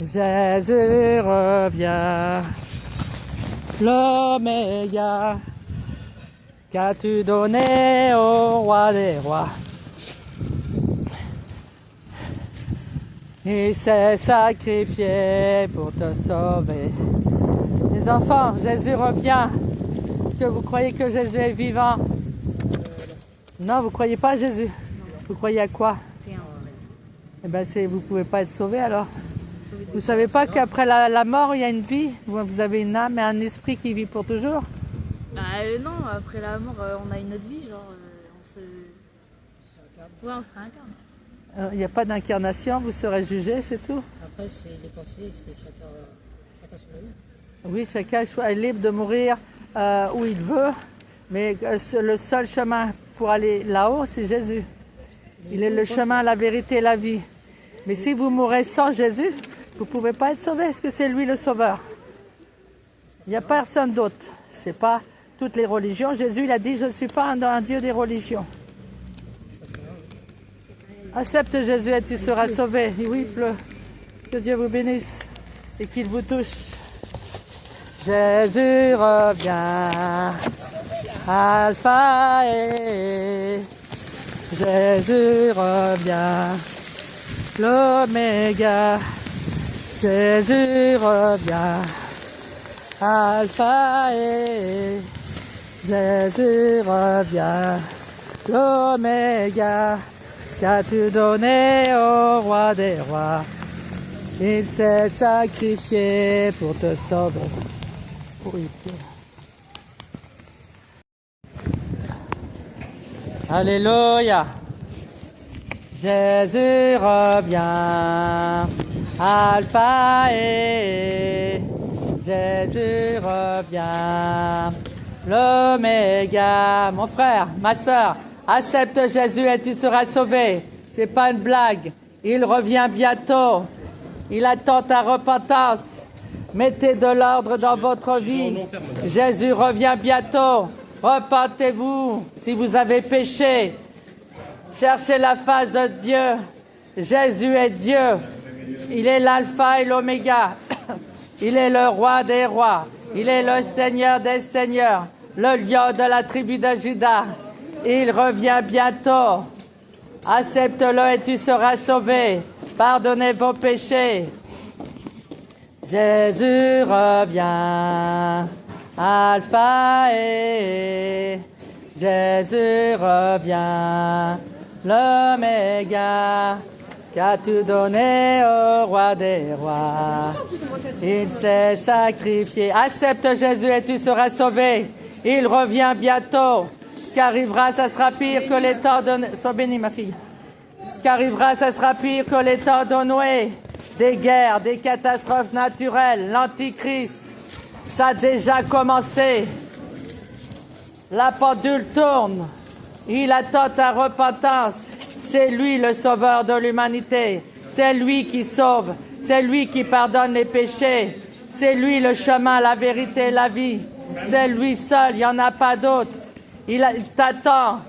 Jésus revient. L'Oméga, qu'as-tu donné au roi des rois? Il s'est sacrifié pour te sauver. Les enfants, Jésus revient. Est-ce que vous croyez que Jésus est vivant? Non, vous ne croyez pas à Jésus? Vous croyez à quoi? Eh bien, vous ne pouvez pas être sauvé alors. Vous ne savez pas qu'après la mort, il y a une vie? Vous avez une âme et un esprit qui vit pour toujours? Non, après la mort, on a une autre vie, genre on se réincarne. Il n'y a pas d'incarnation, vous serez jugé, c'est tout? Après, c'est les pensées, c'est chacun son avis. Oui, chacun est libre de mourir où il veut, mais le seul chemin pour aller là-haut, c'est Jésus. Il est le chemin, la vérité et la vie. Mais si vous mourrez sans Jésus, vous ne pouvez pas être sauvé. Est-ce que c'est lui le sauveur? Il n'y a personne d'autre. Ce n'est pas toutes les religions. Jésus, il a dit, je ne suis pas un Dieu des religions. Accepte Jésus et tu seras sauvé. Et oui, pleut. Que Dieu vous bénisse et qu'il vous touche. Jésus revient. Alpha et Jésus revient. L'Oméga. Jésus revient. Alpha et Jésus revient. L'Oméga. Qu'as-tu donné au roi des rois? Il s'est sacrifié pour te sauver. Oui. Alléluia. Jésus revient. Alpha et Jésus revient. L'Oméga. Mon frère, ma sœur, accepte Jésus et tu seras sauvé. C'est pas une blague. Il revient bientôt. Il attend ta repentance. Mettez de l'ordre dans votre vie. Jésus revient bientôt. Repentez-vous si vous avez péché. Cherchez la face de Dieu. Jésus est Dieu. Il est l'alpha et l'oméga. Il est le roi des rois. Il est le Seigneur des seigneurs. Le lion de la tribu de Juda. Il revient bientôt. Accepte-le et tu seras sauvé. Pardonnez vos péchés. Jésus revient. Alpha et Jésus revient. L'Oméga. Qu'as-tu donné au roi des rois? Il s'est sacrifié. Accepte Jésus et tu seras sauvé. Il revient bientôt. Ce qui arrivera, ça sera pire que les temps de... Sois bénie, ma fille. Ce qui arrivera, ça sera pire que les temps de Noé. Des guerres, des catastrophes naturelles, l'Antichrist. Ça a déjà commencé. La pendule tourne. Il attend ta repentance. C'est lui le sauveur de l'humanité. C'est lui qui sauve. C'est lui qui pardonne les péchés. C'est lui le chemin, la vérité, la vie. C'est lui seul, il n'y en a pas d'autre. Il t'attend.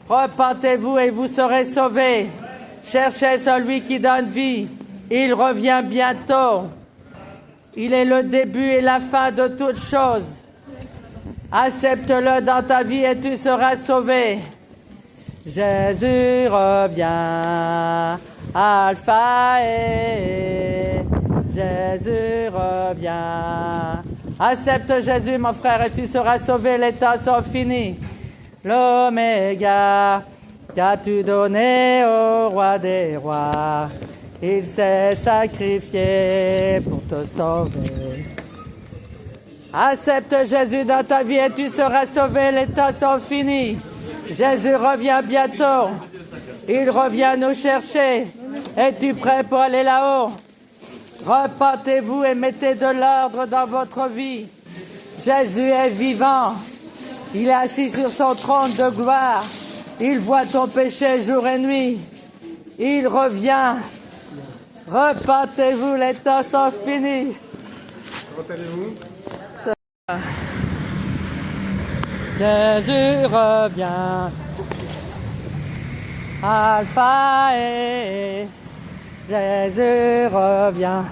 Repentez-vous et vous serez sauvés. Cherchez celui qui donne vie. Il revient bientôt. Il est le début et la fin de toutes choses. Accepte-le dans ta vie et tu seras sauvé. Jésus revient. Alpha et Jésus revient. Accepte Jésus, mon frère, et tu seras sauvé. Les temps sont finis. L'Oméga, qu'as-tu donné au roi des rois? Il s'est sacrifié pour te sauver. Accepte Jésus dans ta vie et tu seras sauvé. Les temps sont finis. Jésus revient bientôt. Il revient nous chercher. Es-tu prêt pour aller là-haut? Repentez-vous et mettez de l'ordre dans votre vie. Jésus est vivant. Il est assis sur son trône de gloire. Il voit ton péché jour et nuit. Il revient. Repentez-vous, les temps sont finis. Repentez-vous. Jésus revient. Alpha et Jésus revient.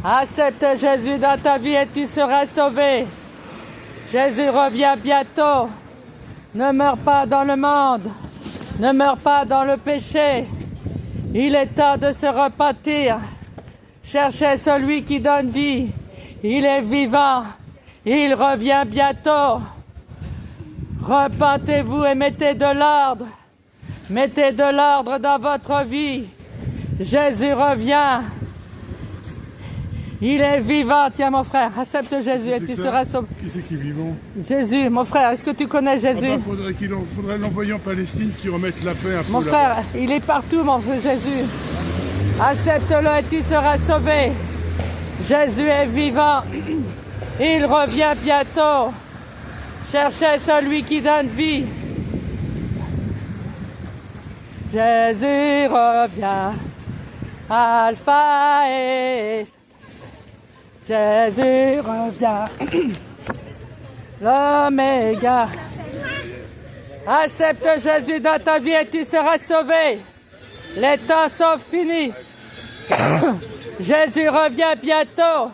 Accepte Jésus dans ta vie et tu seras sauvé. Jésus revient bientôt. Ne meurs pas dans le monde. Ne meurs pas dans le péché. Il est temps de se repentir. Cherchez celui qui donne vie. Il est vivant. Il revient bientôt. Repentez-vous et mettez de l'ordre. Mettez de l'ordre dans votre vie. Jésus revient. Il est vivant. Tiens, mon frère, accepte Jésus et tu seras sauvé. Qui c'est qui est vivant? Jésus, mon frère, est-ce que tu connais Jésus? Faudrait l'envoyer en Palestine qui remette la paix un peu. Mon frère, il est partout, mon frère Jésus. Accepte-le et tu seras sauvé. Jésus est vivant. Il revient bientôt. Cherchez celui qui donne vie. Jésus revient. Alpha et Jésus revient. L'Oméga. Accepte Jésus dans ta vie et tu seras sauvé. Les temps sont finis. Jésus revient bientôt.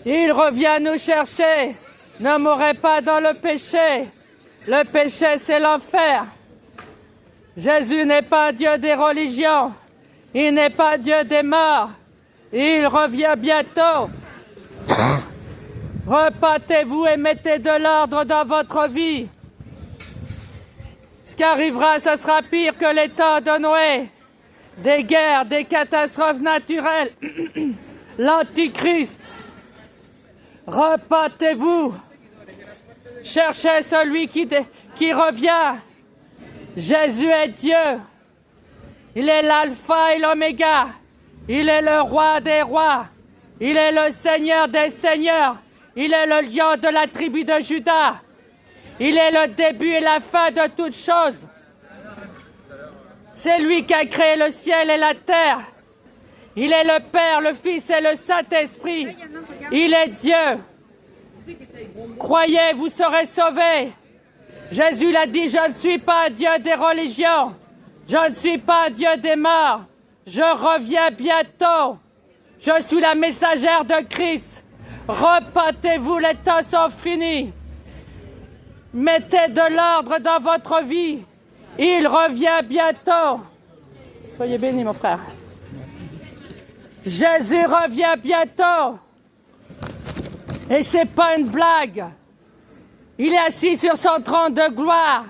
Il revient nous chercher. Ne mourrez pas dans le péché. Le péché, c'est l'enfer. Jésus n'est pas Dieu des religions. Il n'est pas Dieu des morts. Il revient bientôt. Repentez-vous et mettez de l'ordre dans votre vie. Ce qui arrivera, ce sera pire que les temps de Noé. Des guerres, des catastrophes naturelles. L'Antichrist. Repentez-vous. Cherchez celui qui revient. Jésus est Dieu. Il est l'alpha et l'oméga. Il est le roi des rois. Il est le seigneur des seigneurs. Il est le lion de la tribu de Juda. Il est le début et la fin de toutes choses. C'est lui qui a créé le ciel et la terre. Il est le Père, le Fils et le Saint-Esprit. Il est Dieu. Croyez, vous serez sauvés. Jésus l'a dit, je ne suis pas Dieu des religions. Je ne suis pas Dieu des morts. Je reviens bientôt. Je suis la messagère de Christ. Repentez-vous, les temps sont finis. Mettez de l'ordre dans votre vie. Il revient bientôt. Soyez bénis, mon frère. Jésus revient bientôt. Et c'est pas une blague. Il est assis sur son trône de gloire.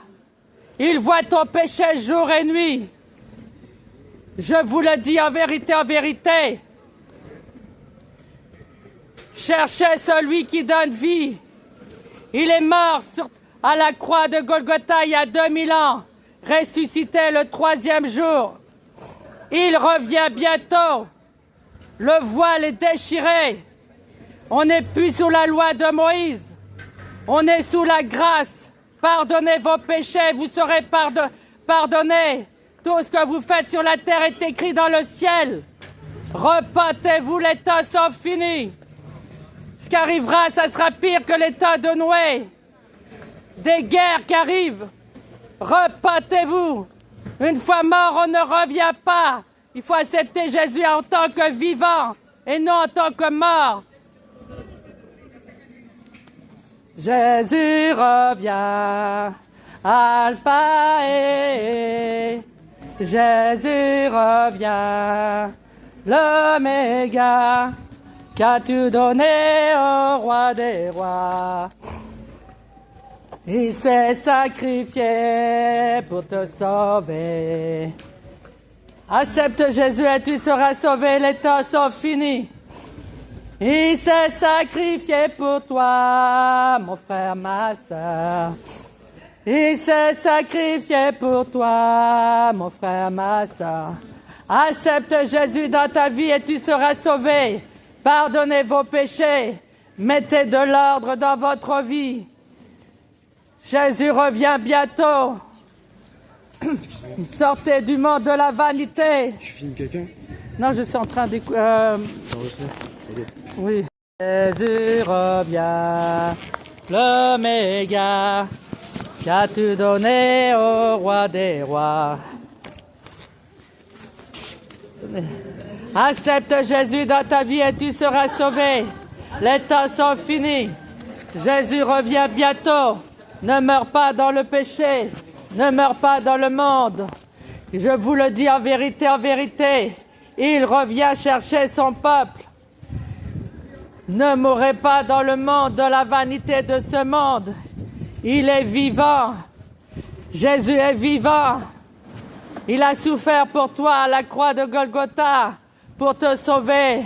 Il voit ton péché jour et nuit. Je vous le dis en vérité, en vérité. Cherchez celui qui donne vie. Il est mort à la croix de Golgotha il y a 2000 ans, ressuscité le 3e jour. Il revient bientôt. Le voile est déchiré. On n'est plus sous la loi de Moïse. On est sous la grâce. Pardonnez vos péchés, vous serez pardonnés. Tout ce que vous faites sur la terre est écrit dans le ciel. Repentez-vous, les temps sont finis. Ce qui arrivera, ça sera pire que les temps de Noé. Des guerres qui arrivent. Repentez-vous. Une fois mort, on ne revient pas. Il faut accepter Jésus en tant que vivant et non en tant que mort. Jésus revient, Alpha et Jésus revient, l'Oméga, qu'as-tu donné au roi des rois? Il s'est sacrifié pour te sauver. Accepte Jésus et tu seras sauvé, les temps sont finis. Il s'est sacrifié pour toi, mon frère, ma sœur. Il s'est sacrifié pour toi, mon frère, ma soeur. Accepte Jésus dans ta vie et tu seras sauvé. Pardonnez vos péchés. Mettez de l'ordre dans votre vie. Jésus revient bientôt. Sortez du monde de la vanité. Tu filmes quelqu'un? Non, je suis en train d'écouter. Oui. Jésus revient, l'Oméga, qu'as-tu donné au roi des rois? Accepte Jésus dans ta vie et tu seras sauvé. Les temps sont finis. Jésus revient bientôt. Ne meurs pas dans le péché. Ne meurs pas dans le monde. Je vous le dis en vérité, il revient chercher son peuple. Ne mourrez pas dans le monde, dans la vanité de ce monde. Il est vivant. Jésus est vivant. Il a souffert pour toi à la croix de Golgotha pour te sauver.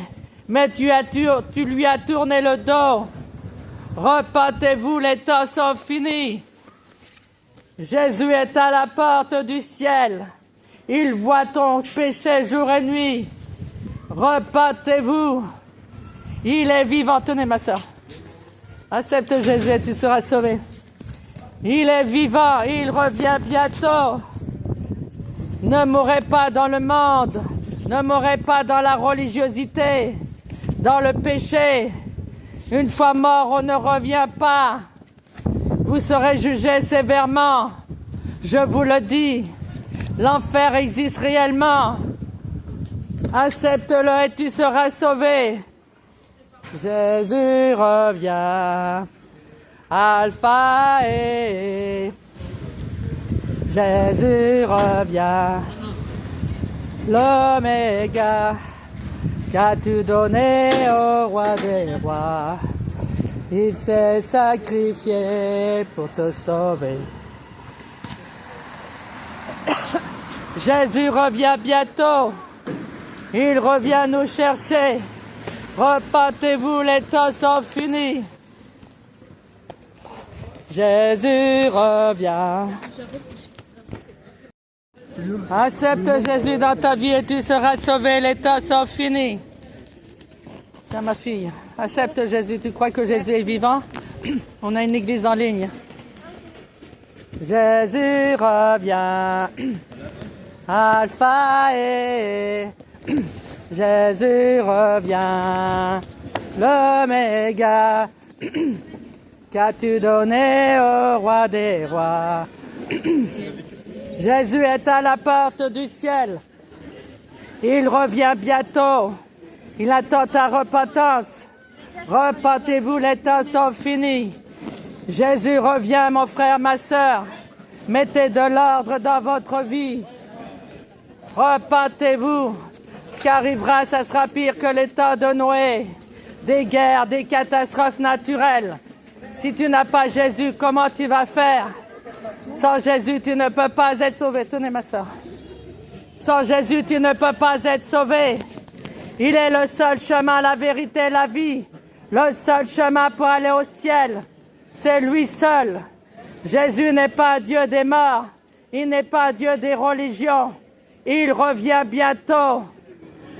Mais tu lui as tourné le dos. Repentez-vous, les temps sont finis. Jésus est à la porte du ciel. Il voit ton péché jour et nuit. Repentez-vous. Il est vivant. Tenez, ma soeur. Accepte Jésus et tu seras sauvé. Il est vivant. Il revient bientôt. Ne mourrez pas dans le monde. Ne mourrez pas dans la religiosité, dans le péché. Une fois mort, on ne revient pas. Vous serez jugés sévèrement. Je vous le dis. L'enfer existe réellement. Accepte-le et tu seras sauvé. Jésus revient. Alpha et Jésus revient. L'Oméga, qu'as-tu donné au roi des rois? Il s'est sacrifié pour te sauver. Jésus revient bientôt. Il revient nous chercher. Repentez-vous, les temps sont finis. Jésus revient. Accepte Jésus dans ta vie et tu seras sauvé, les temps sont finis. Tiens, ma fille, accepte Jésus. Tu crois que Jésus est vivant? On a une église en ligne. Jésus revient. Alpha et Jésus revient. L'Oméga, qu'as-tu donné au roi des rois? Jésus est à la porte du ciel. Il revient bientôt. Il attend ta repentance. Repentez-vous, les temps sont finis. Jésus revient, mon frère, ma sœur. Mettez de l'ordre dans votre vie. Repentez-vous. Ce qui arrivera, ça sera pire que les temps de Noé. Des guerres, des catastrophes naturelles. Si tu n'as pas Jésus, comment tu vas faire? Sans Jésus, tu ne peux pas être sauvé. Tenez, ma soeur. Sans Jésus, tu ne peux pas être sauvé. Il est le seul chemin, la vérité, la vie. Le seul chemin pour aller au ciel. C'est lui seul. Jésus n'est pas Dieu des morts. Il n'est pas Dieu des religions. Il revient bientôt.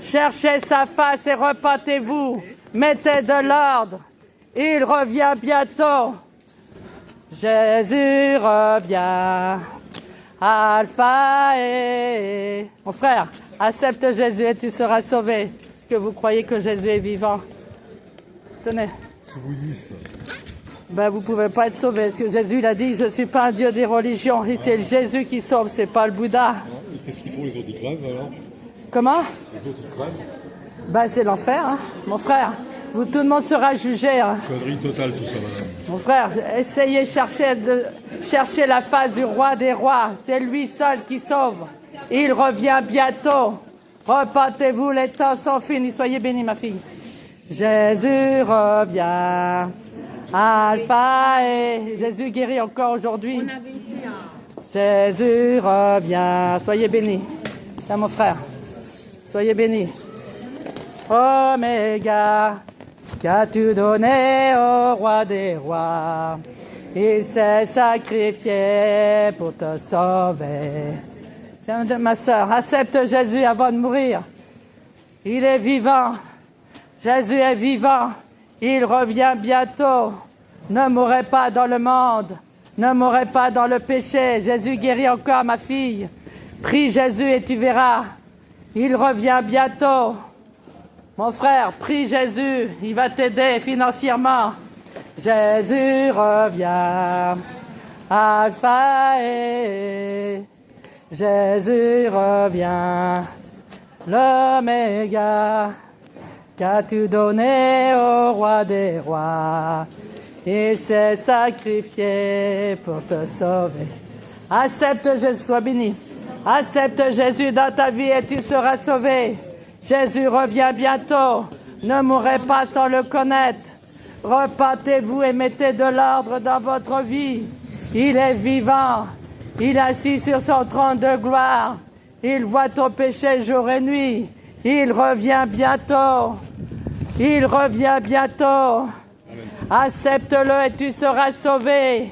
Cherchez sa face et repentez-vous. Mettez de l'ordre. Il revient bientôt. Jésus revient. Alpha et... Mon frère, accepte Jésus et tu seras sauvé. Est-ce que vous croyez que Jésus est vivant? Tenez. C'est bouddhiste. Ben, vous ne pouvez pas être sauvé. Parce que Jésus, il a dit, je ne suis pas un Dieu des religions. Et c'est Jésus qui sauve, c'est pas le Bouddha. Et qu'est-ce qu'ils font les autres? Ils crèvent alors? Comment? Les autres ils crèvent? Ben, c'est l'enfer, hein, mon frère. Tout le monde sera jugé. Hein. Connerie totale tout ça, madame. Mon frère, essayez de chercher la face du roi des rois. C'est lui seul qui sauve. Il revient bientôt. Repentez-vous, les temps sont finis. Soyez bénis, ma fille. Jésus revient. Alpha et... Jésus guérit encore aujourd'hui. Jésus revient. Soyez bénis. Tiens, mon frère. Soyez bénis. Oméga, qu'as-tu donné au roi des rois? Il s'est sacrifié pour te sauver. Ma sœur, accepte Jésus avant de mourir. Il est vivant. Jésus est vivant. Il revient bientôt. Ne mourrez pas dans le monde. Ne mourrez pas dans le péché. Jésus guérit encore ma fille. Prie Jésus et tu verras. Il revient bientôt. Mon frère, prie Jésus. Il va t'aider financièrement. Jésus revient. Alpha et Jésus revient. L'Oméga. Qu'as-tu donné au roi des rois? Il s'est sacrifié pour te sauver. Accepte Jésus, sois béni. Accepte Jésus dans ta vie et tu seras sauvé. Jésus revient bientôt. Ne mourrez pas sans le connaître. Repentez-vous et mettez de l'ordre dans votre vie. Il est vivant. Il est assis sur son trône de gloire. Il voit ton péché jour et nuit. Il revient bientôt. Il revient bientôt. Accepte-le et tu seras sauvé.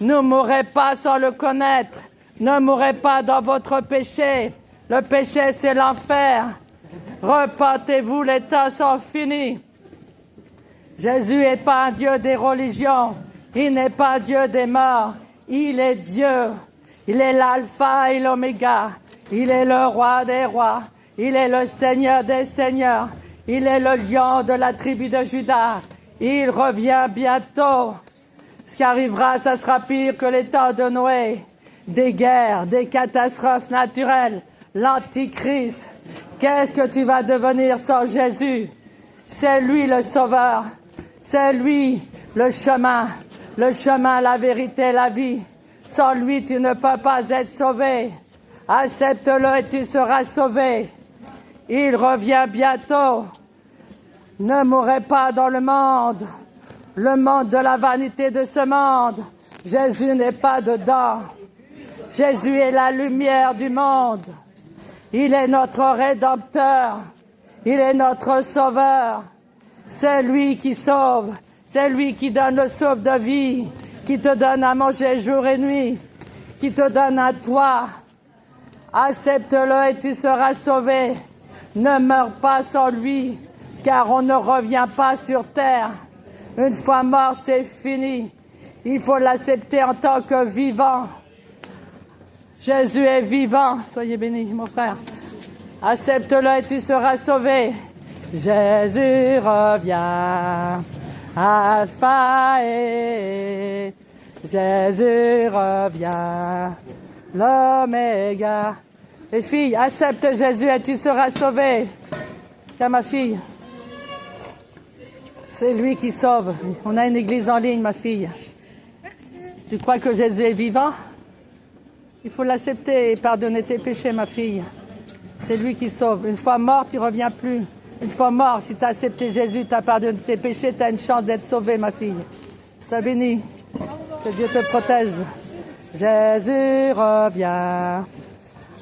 Ne mourrez pas sans le connaître. Ne mourrez pas dans votre péché. Le péché, c'est l'enfer. Repentez-vous, les temps sont finis. Jésus n'est pas un Dieu des religions. Il n'est pas Dieu des morts. Il est Dieu. Il est l'alpha et l'oméga. Il est le roi des rois. Il est le Seigneur des seigneurs. Il est le lion de la tribu de Juda. Il revient bientôt. Ce qui arrivera, ça sera pire que les temps de Noé. Des guerres, des catastrophes naturelles, l'antichrist. Qu'est-ce que tu vas devenir sans Jésus? C'est lui le sauveur. C'est lui le chemin, la vérité, la vie. Sans lui, tu ne peux pas être sauvé. Accepte-le et tu seras sauvé. Il revient bientôt. Ne mourrez pas dans le monde de la vanité de ce monde. Jésus n'est pas dedans. Jésus est la lumière du monde. Il est notre Rédempteur. Il est notre Sauveur. C'est lui qui sauve. C'est lui qui donne le sauve de vie, qui te donne à manger jour et nuit, qui te donne un toit. Accepte-le et tu seras sauvé. Ne meurs pas sans lui, car on ne revient pas sur terre. Une fois mort, c'est fini. Il faut l'accepter en tant que vivant. Jésus est vivant. Soyez bénis, mon frère. Accepte-le et tu seras sauvé. Jésus revient. Alpha et Jésus revient. L'Oméga. Les filles, accepte Jésus et tu seras sauvé. Tiens, ma fille. C'est lui qui sauve. On a une église en ligne, ma fille. Tu crois que Jésus est vivant? Il faut l'accepter et pardonner tes péchés, ma fille. C'est lui qui sauve. Une fois mort, tu ne reviens plus. Une fois mort, si tu as accepté Jésus, tu as pardonné tes péchés, tu as une chance d'être sauvé, ma fille. Sois bénie. Que Dieu te protège. Jésus revient.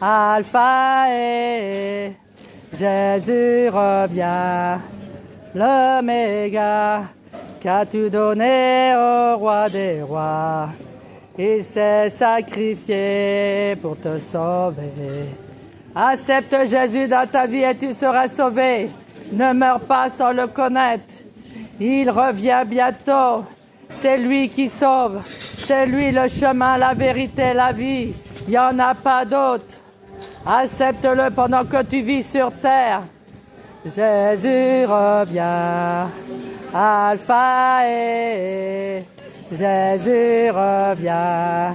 Alpha et Jésus revient. L'Oméga. Qu'as-tu donné au roi des rois? Il s'est sacrifié pour te sauver. Accepte Jésus dans ta vie et tu seras sauvé. Ne meurs pas sans le connaître. Il revient bientôt. C'est lui qui sauve. C'est lui le chemin, la vérité, la vie. Il n'y en a pas d'autre. Accepte-le pendant que tu vis sur terre. Jésus revient. Alpha et Jésus revient.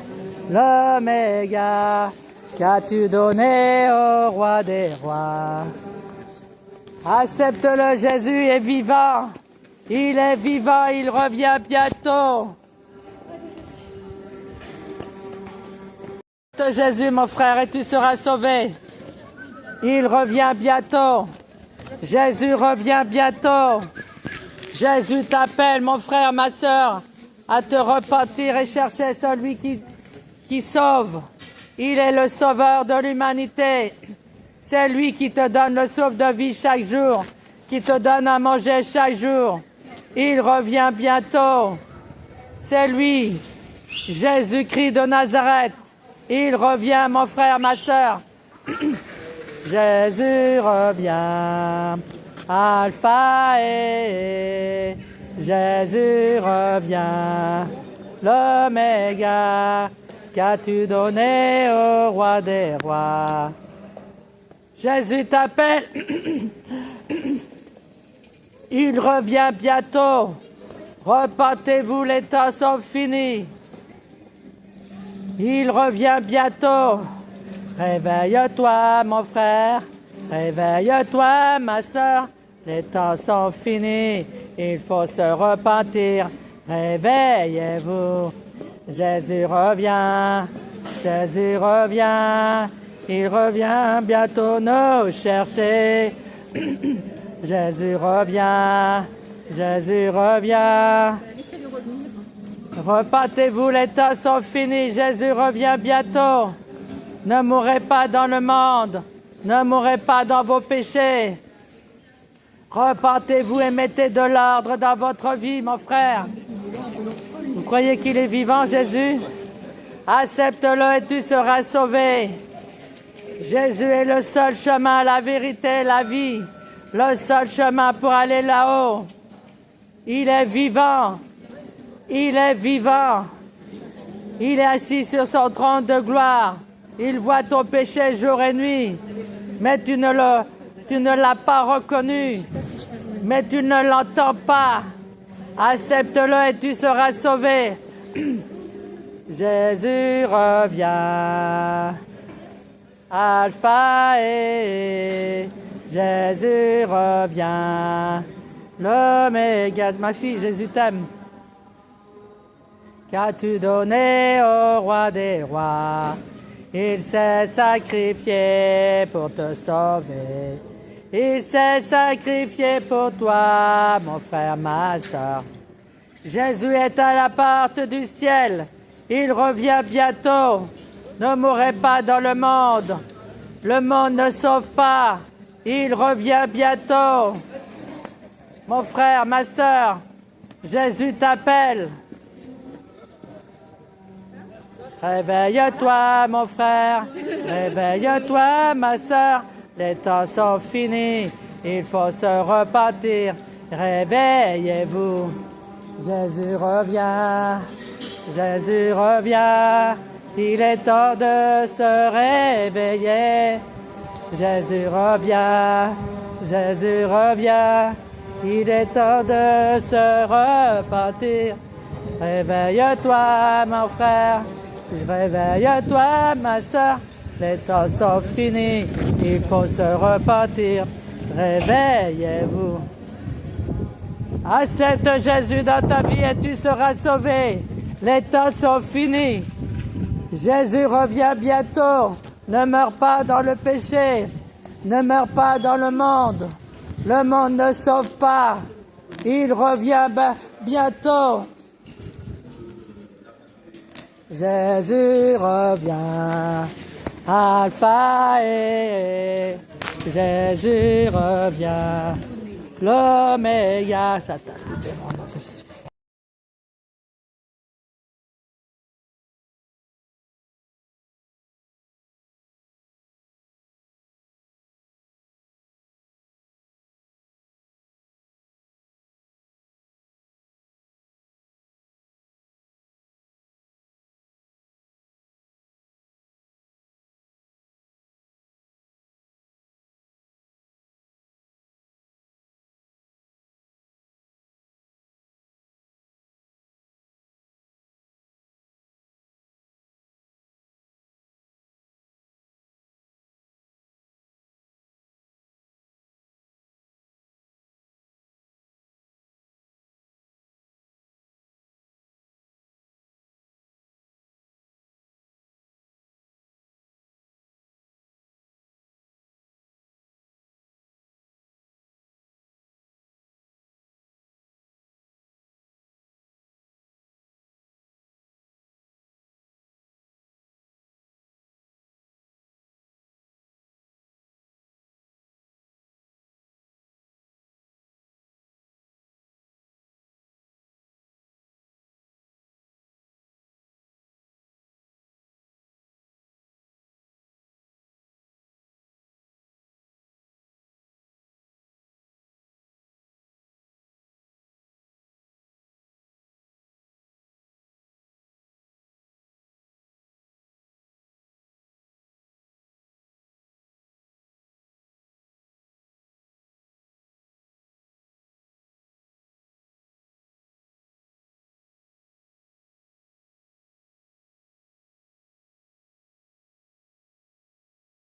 L'Oméga. Qu'as-tu donné au roi des rois? Accepte-le, Jésus est vivant. Il est vivant, il revient bientôt. Accepte Jésus, mon frère, et tu seras sauvé. Il revient bientôt. Jésus revient bientôt. Jésus t'appelle, mon frère, ma sœur, à te repentir et chercher celui qui sauve. Il est le sauveur de l'humanité. C'est lui qui te donne le souffle de vie chaque jour, qui te donne à manger chaque jour. Il revient bientôt. C'est lui Jésus-Christ de Nazareth, il revient, mon frère, ma sœur. Jésus revient, Alpha et Jésus revient, l'Oméga, qu'as-tu donné au roi des rois. Jésus t'appelle, il revient bientôt, repentez-vous, les temps sont finis. Il revient bientôt. Réveille-toi, mon frère. Réveille-toi, ma sœur. Les temps sont finis. Il faut se repentir. Réveillez-vous. Jésus revient. Jésus revient. Il revient bientôt nous chercher. Jésus revient. Jésus revient. Repentez-vous, les temps sont finis, Jésus revient bientôt. Ne mourrez pas dans le monde, ne mourrez pas dans vos péchés. Repentez-vous et mettez de l'ordre dans votre vie, mon frère. Vous croyez qu'il est vivant, Jésus? Accepte-le et tu seras sauvé. Jésus est le seul chemin, la vérité, la vie, le seul chemin pour aller là-haut. Il est vivant. Il est vivant. Il est assis sur son trône de gloire. Il voit ton péché jour et nuit. Mais tu ne l'as pas reconnu. Mais tu ne l'entends pas. Accepte-le et tu seras sauvé. Jésus revient. Alpha et Jésus revient. L'Oméga. Ma fille, Jésus t'aime. Qu'as-tu donné au roi des rois? Il s'est sacrifié pour te sauver. Il s'est sacrifié pour toi, mon frère, ma soeur. Jésus est à la porte du ciel. Il revient bientôt. Ne mourrez pas dans le monde. Le monde ne sauve pas. Il revient bientôt. Mon frère, ma soeur, Jésus t'appelle. Réveille-toi, mon frère, réveille-toi, ma sœur, les temps sont finis, il faut se repentir, réveillez-vous. Jésus revient, il est temps de se réveiller. Jésus revient, il est temps de se repentir. Réveille-toi, mon frère. Réveille-toi, ma soeur, les temps sont finis, il faut se repentir, réveillez-vous. Accepte Jésus dans ta vie et tu seras sauvé, les temps sont finis. Jésus revient bientôt, ne meurs pas dans le péché, ne meurs pas dans le monde ne sauve pas, il revient bientôt. Jésus revient, Alpha et Jésus revient, l'Oméga, Satan.